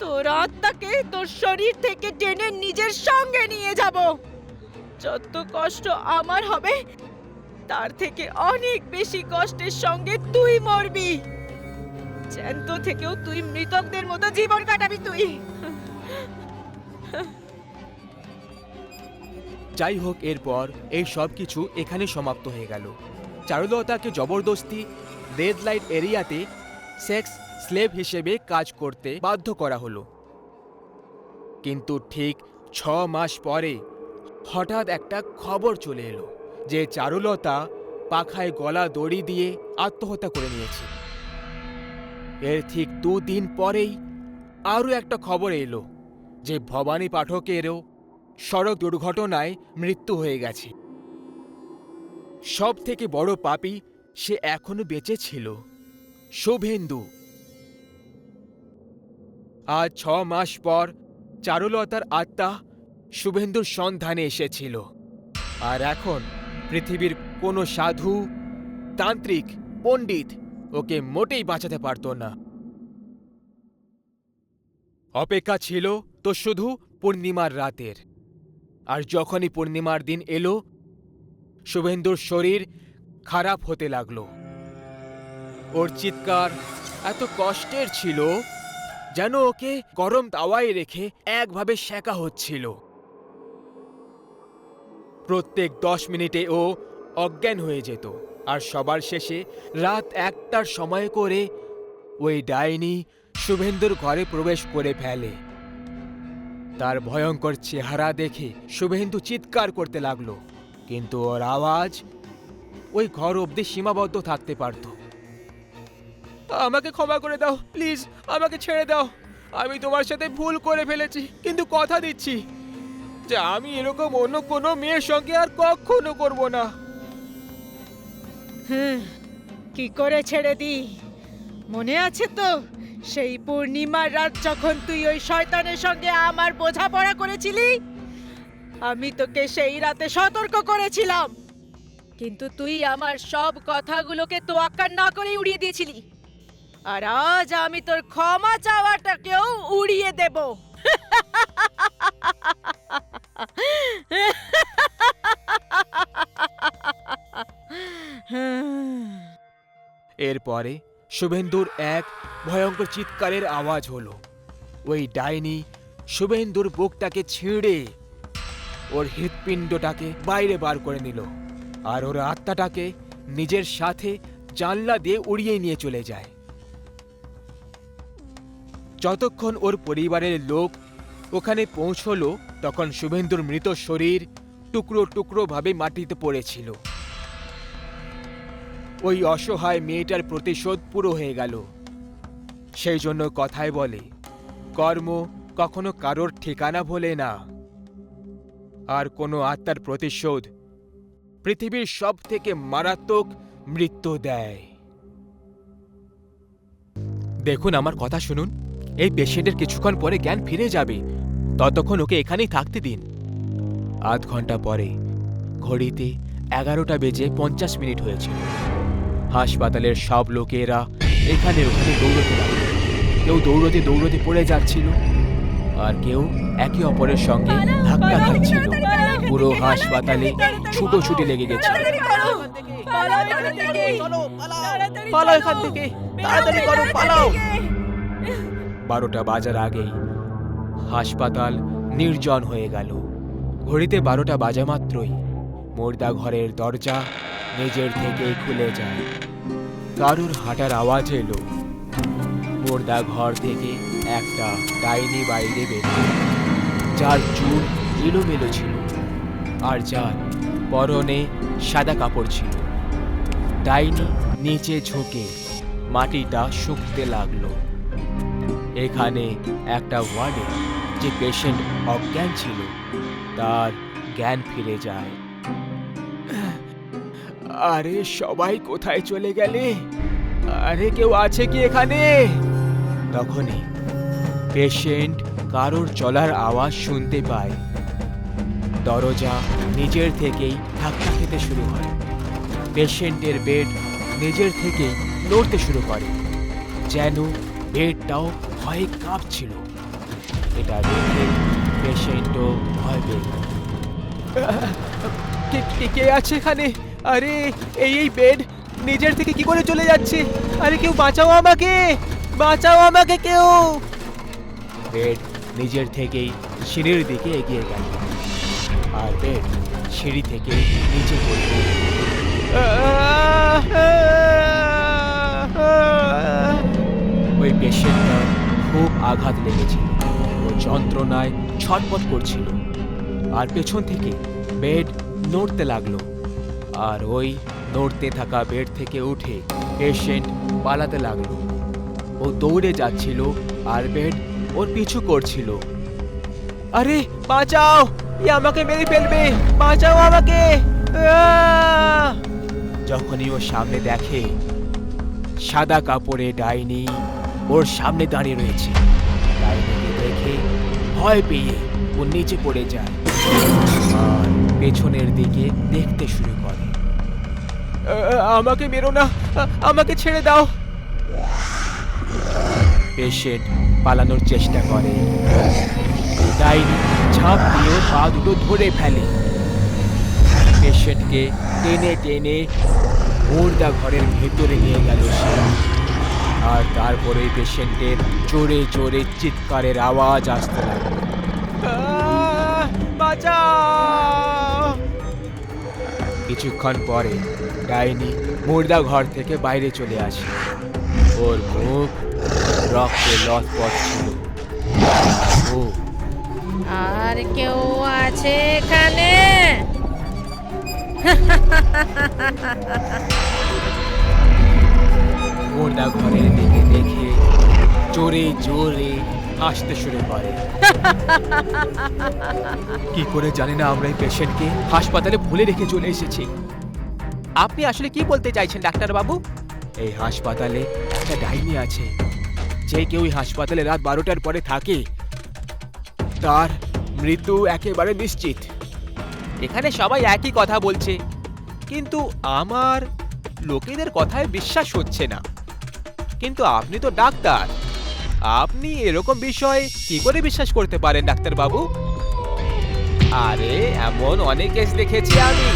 তোর আত্মাকে তোর শরীর থেকে টেনে নিজের সঙ্গে নিয়ে যাব। যত কষ্ট আমার হবে তার থেকে অনেক বেশি কষ্টের সঙ্গে তুই মরবি। জ্যান্ত থেকেও তুই মৃতকদের মতো জীবন কাটাবি তুই। যাই হোক, এরপর এই সব কিছু এখানে সমাপ্ত হয়ে গেল। চারুলতাকে জবরদস্তি রেড লাইট এরিয়াতে সেক্স স্লেভ হিসেবে কাজ করতে বাধ্য করা হলো। কিন্তু ঠিক 6 মাস পরে হঠাৎ একটা খবর চলে এলো যে চারুলতা পাখায় গলা দড়ি দিয়ে আত্মহত্যা করে নিয়েছে। এর ঠিক 2 দিন পরেই আরও একটা খবর এলো যে ভবানী পাঠকেরও সড়ক দুর্ঘটনায় মৃত্যু হয়ে গেছে। সব থেকে বড় পাপী সে এখনো বেঁচে ছিল, শুভেন্দু। আজ 6 মাস পর চারুলতার আত্মা শুভেন্দুর সন্ধানে এসেছিল, আর এখন পৃথিবীর কোনো সাধু, তান্ত্রিক, পণ্ডিত ওকে মোটেই বাঁচাতে পারত না। অপেক্ষা ছিল তো শুধু পূর্ণিমার রাতের। আর যখনই পূর্ণিমার দিন এলো, শুভেন্দুর শরীর খারাপ হতে লাগলো। ওর চিৎকার এত কষ্টের ছিল যেন ওকে গরম তাওয়ায় রেখে একভাবে সেঁকা হচ্ছিল। প্রত্যেক 10 মিনিটে ও অজ্ঞান হয়ে যেত, আর সবার শেষে রাত 1টার সময় করে ওই ডাইনি শুভেন্দুর ঘরে প্রবেশ করে ফেলে। তার ভয়ঙ্কর চেহারা দেখে শুভেন্দু চিৎকার করতে লাগলো, কিন্তু ওর আওয়াজ ওই ঘর অবধি সীমাবদ্ধ থাকতে পারত। আমাকে ক্ষমা করে দাও, প্লিজ আমাকে ছেড়ে দাও। আমি তোমার সাথে ভুল করে ফেলেছি, কিন্তু কথা দিচ্ছি যে আমি এরকম অন্য কোনো মেয়ের সঙ্গে আর কখনো করব না। কি করে ছেড়ে দি? মনে আছে তো সেই পূর্ণিমার রাত যখন তুই ওই শয়তানের সঙ্গে আমার বোঝাপড়া করেছিলি? আমি তোকে সেই রাতে সতর্ক করেছিলাম, কিন্তু তুই আমার সব কথাগুলোকে তোয়াক্কা না করে উড়িয়ে দিয়েছিলি। আর আজ আমি তোর ক্ষমা চাওয়াটাকেও উড়িয়ে দেব। এরপরে শুভেন্দুর এক ভয়ঙ্কর চিৎকারের আওয়াজ হলো। ওই ডাইনি শুভেন্দুর বুকটাকে ছিঁড়ে ওর হৃৎপিণ্ডটাকে বাইরে বার করে নিল, আর ওর আত্মাটাকে নিজের সাথে জানলা দিয়ে উড়িয়ে নিয়ে চলে যায়। যতক্ষণ ওর পরিবারের লোক ওখানে পৌঁছলো, তখন শুভেন্দুর মৃত শরীর টুকরো টুকরো ভাবে মাটিতে পড়েছিল। ওই অসহায় মেয়েটার প্রতিশোধ পুরো হয়ে গেল। সেই জন্য কথায় বলে, কর্ম কখনো কারোর ঠিকানা ভোলে না, আর কোনো আত্মার প্রতিশোধ পৃথিবীর সব থেকে মারাত্মক মৃত্যু দেয়। দেখুন, আমার কথা শুনুন, এই পেশেন্টের কিছুক্ষণ পরে জ্ঞান ফিরে যাবে, ততক্ষণ ওকে এখানেই থাকতে দিন। আধ ঘন্টা পরে ঘড়িতে 11:50 হয়েছিল। হাসপাতালের সব লোকেরা এখানে ওখানে দৌড়তে লাগলো। কেউ দৌড়তে দৌড়তে পড়ে যাচ্ছিল, আর কেউ একে অপরের সঙ্গে ধাক্কা খাচ্ছিল। পুরো হাসপাতালে ছুটোছুটি লেগে গেছে। পালাও এখান থেকে, তাড়াতাড়ি করো, পালাও। 12টা বাজার আগেই হাসপাতাল নির্জন হয়ে গেল। ঘড়িতে 12টা বাজা মাত্রই মুর্দা ঘরের দরজা নিজের থেকেই খুলে যায়। কারুর হাঁটার আওয়াজ এলো। মুর্দা ঘর থেকে একটা ডাইনি বাইরে বেরিয়ে, যার চুল এলোমেলো ছিল আর যার পরনে সাদা কাপড় ছিল। ডাইনি নিচে ঝুঁকে মাটিটা শুকতে লাগলো। এখানে একটা ওয়ার্ডে যে পেশেন্ট অজ্ঞান ছিল, তার জ্ঞান ফিরে যায়। আরে সবাই কোথায় চলে গেলে? আরে কেউ আছে কি এখানে? তখনই পেশেন্ট কারোর চলার আওয়াজ শুনতে পায়। দরজা নিজের থেকেই ধাক্কা খেতে শুরু হয়। পেশেন্টের বেড নিজের থেকেই নড়তে শুরু করে, যেন বেডটাও ভয়ে কাঁপছিল। এটা দেখে পেশেন্টও ভয় পেল। কে আছে এখানে? আরে এই বেড নিজের থেকে কি করে চলে যাচ্ছে? আরে কেউ বাঁচাও আমাকে, বাঁচাও আমাকে কেউ। বেড নিজের থেকেই সিঁড়ির দিকে এগিয়ে গেল, আর বেড সিঁড়ি থেকে নিচে পড়ল। ওই পেশেন্টটার খুব আঘাত লেগেছিল, ও যন্ত্রণায় ছটফট করছিল, আর পেছন থেকে বেড নড়তে লাগলো। আর ওই নড়তে থাকা বেড থেকে উঠে পেশেন্ট পালাতে লাগলো। ও দৌড়ে যাচ্ছিল, আর বেড ওর পিছু করছিল। আরে বাঁচাও, আমাকে মেরে ফেলবে, বাঁচাও আমাকে। যখনই ও সামনে দেখে সাদা কাপড়ে ডাইনি ওর সামনে দাঁড়িয়ে রয়েছে, ডাইনিকে দেখে ভয় পেয়ে ও নিচে পড়ে যায় আর পেছনের দিকে দেখতে শুরু করে। আমাকে মেরো না, আমাকে ছেড়ে দাও। পেশেন্ট পালানোর চেষ্টা করে। ডাইনি ঝাঁপ দিয়ে পা দুটো ধরে ফেলে। পেশেন্টকে টেনে টেনে মুর্দা ঘরের ভেতরে নিয়ে গেল সে। আর তারপরে পেশেন্টের জোরে জোরে চিৎকারের আওয়াজ আসতে লাগলো। বাঁচাও! কিছুক্ষণ পরে ডাইনি মুর্দা ঘর থেকে বাইরে চলে আসে। ওর মুখ রক্তে লথপথ ছিল। ও, আর কেউ আছে এখানে? মুর্দা ঘরের দিকে দেখে জোরে জোরে হাসতে শুরু করে। কি করে জানি না আমরা এই পেশেন্টকে হাসপাতালে ভুলে রেখে চলে এসেছি। আপনি আসলে কি বলতে চাইছেন ডাক্তার বাবু? এই হাসপাতালে একটা ডাইনি আছে। যে কেউ এই হাসপাতালে রাত 12টার পরে থাকে তার মৃত্যু একেবারে নিশ্চিত। এখানে সবাই একই কথা বলছে, কিন্তু আমার লোকেদের কথায় বিশ্বাস হচ্ছে না। কিন্তু আপনি তো ডাক্তার, আপনি এরকম বিষয়ে কি করে বিশ্বাস করতে পারেন ডাক্তার বাবু? আরে এমন অনেক কেস দেখেছি আমি,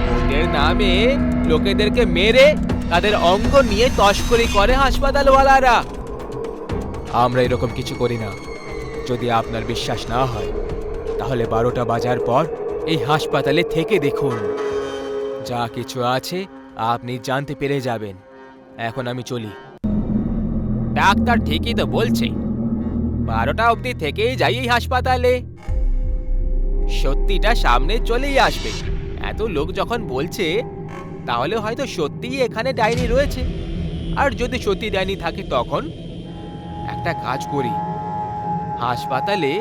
ভোটের নামে লোকেদেরকে মেরে তাদের অঙ্গ নিয়ে তস্করি করে হাসপাতালওয়ালারা। আমরা এরকম কিছু করি না। যদি আপনার বিশ্বাস না হয় তাহলে 12টা বাজার পর এই হাসপাতালে থেকে দেখুন, যা কিছু আছে আপনি জানতে পেরে যাবেন। এখন আমি চলি। ডাক্তার ঠিকই তো বলছে, 12টা অবধি থেকেই যাই এই হাসপাতালে, সত্যিটা সামনে চলেই আসবে। এত লোক যখন বলছে তাহলে হয়তো সত্যিই এখানে ডাইনি রয়েছে। আর যদি সত্যি ডাইনি থাকে তখন একটা কাজ করি, হাসপাতালে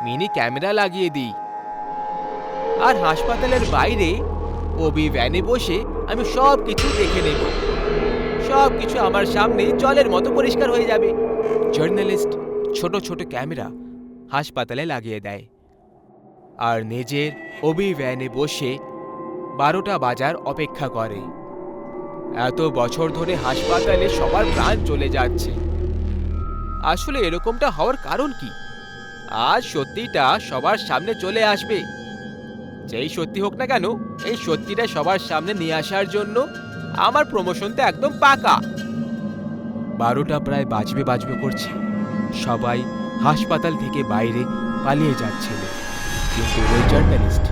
মিনি ক্যামেরা লাগিয়ে দিই, আর হাসপাতালের বাইরে ওবি ভ্যানে বসে আমি সব কিছু দেখে নেব। সব কিছু আমার সামনে জলের মতো পরিষ্কার হয়ে যাবে। জার্নালিস্ট ছোট ছোট ক্যামেরা হাসপাতালে লাগিয়ে দেয় আর নিজের ওবি ভ্যানে বসে 12টা বাজার অপেক্ষা করে। এত বছর ধরে হাসপাতালে সবার প্রাণ চলে যাচ্ছে। আসলে এরকমটা হওয়ার কারণ কি? আজ সত্যিটা সবার সামনে চলে আসবে। যেই সত্যি হোক না কেন, এই সত্যিটা সবার সামনে নিয়ে আসার জন্য আমার প্রমোশন তো একদম পাকা। 12টা প্রায় বাজবে করছে। সবাই হাসপাতাল থেকে বাইরে পালিয়ে যাচ্ছিল, কিন্তু ওই জার্নালিস্ট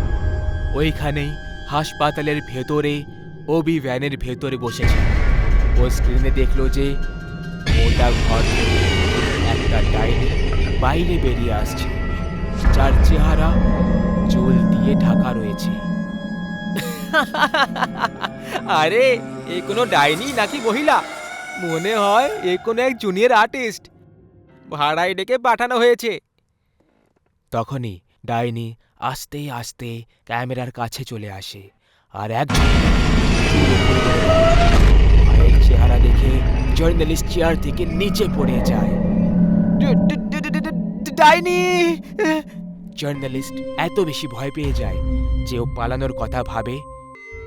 ওইখানেই হাসপাতালের ভেতরে ওবি ভ্যানের ভেতরে বসেছে। ও স্ক্রিনে দেখলো যে ওটা ঘর থেকে একটা ডাইনি বাইরে বেরিয়ে আসছে, যার চেহারা চুল দিয়ে ঢাকা রয়েছে। আরে এ কোনো ডাইনি নাকি মহিলা? মনে হয় এ কোনো এক জুনিয়র আর্টিস্ট, ভাড়ায় ডেকে পাঠানো হয়েছে। তখনই ডাইনি আস্তে আস্তে ক্যামেরার কাছে চলে আসে আর একজন চেহারা দেখে জার্নালিস্ট চেয়ার থেকে নিচে পড়ে যায়। ডাইনি! জার্নালিস্ট এত বেশি ভয় পেয়ে যায় যে ও পালানোর কথা ভাবে,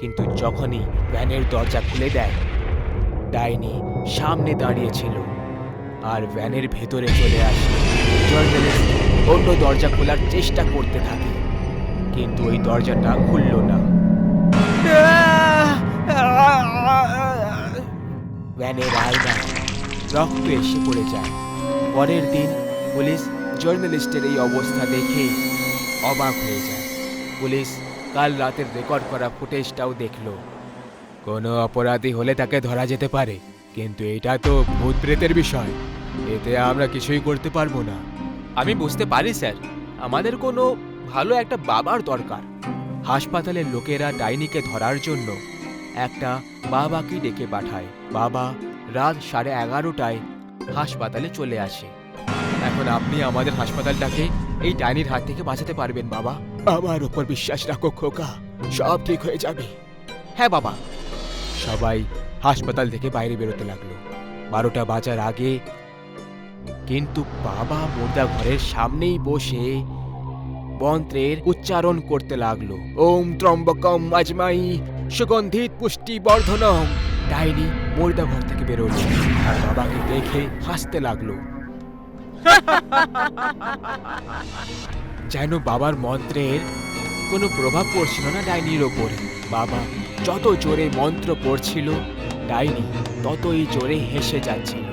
কিন্তু যখনই ভ্যানের দরজা খুলে দেয় ডাইনি সামনে দাঁড়িয়েছিল আর ভ্যানের ভেতরে চলে আসে। জার্নালিস্ট অন্য দরজা খোলার চেষ্টা করতে থাকে, কিন্তু ওই দরজাটা খুলল না। ভ্যানের আয়নায় রক্ত এসে পড়ে যায়। পরের দিন পুলিশ জার্নালিস্টের এই অবস্থা দেখে অবাক হয়ে যায়। পুলিশ কাল রাতের রেকর্ড করা ফুটেজটাও দেখল। কোনো অপরাধী হলে তাকে ধরা যেতে পারে, কিন্তু এটা তো ভূত প্রেতের বিষয়, এতে আমরা কিছুই করতে পারবো না। আমি বুঝতে পারি স্যার, আমাদের কোনো ভালো একটা বাবার দরকার। হাসপাতালের লোকেরা ডাইনিকে ধরার জন্য একটা বাবাকে ডেকে পাঠায়। বাবা রাত 11:30টায় হাসপাতালে চলে আসে। এখন আপনি আমাদের হাসপাতালটাকে এই ডাইনির হাত থেকে বাঁচাতে পারবেন বাবা। আমার উপর বিশ্বাস রাখো খোকা, সব ঠিক হয়ে যাবে। হ্যাঁ বাবা। সবাই হাসপাতাল থেকে বাইরে বেরোতে লাগলো 12টা বাজার আগে, কিন্তু বাবা মুর্দা ঘরের সামনেই বসে মন্ত্রের উচ্চারণ করতে লাগলো। ওম ত্রম্বকম আজমাই সুগন্ধিত পুষ্টি বর্ধনম। ডাইনি মুর্দা ঘর থেকে বেরোলো আর বাবাকে দেখে হাসতে লাগলো। যেন বাবার মন্ত্রের কোনো প্রভাব পড়ছিল না ডাইনির ওপরে। বাবা যত জোরে মন্ত্র পড়ছিল, ডাইনি ততই জোরে হেসে যাচ্ছিল।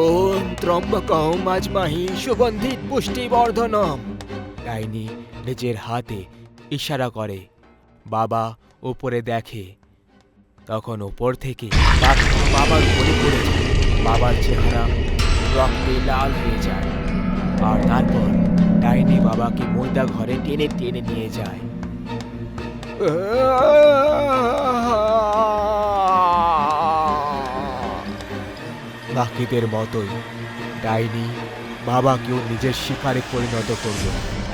ওম ত্রম্বকম আজমাহি সুগন্ধিত পুষ্টি বর্ধনম। ডাইনি নিজের হাতে ইশারা করে। বাবা উপরে দেখে, তখন ওপর থেকে বাবার উপরে পড়ে যায়। বাবার চেহারা রক্তে লাল হয়ে যায় আর তারপর ডাইনি বাবাকে মুর্দা ঘরে টেনে টেনে নিয়ে যায়। বাকিদের মতোই ডাইনি বাবাকেও নিজের শিকারে পরিণত করল।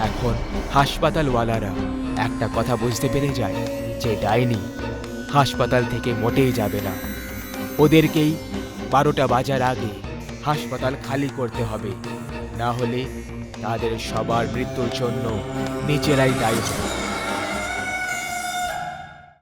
এখন হাসপাতালওয়ালারা একটা কথা বুঝতে পেরে যায় যে ডাইনি হাসপাতাল থেকে মোটেই যাবে না। ওদেরকেই 12টা বাজার আগে হাসপাতাল খালি করতে হবে, না হলে তাদের সবার মৃত্যুর জন্য নিজেরাই দায়ী হবে।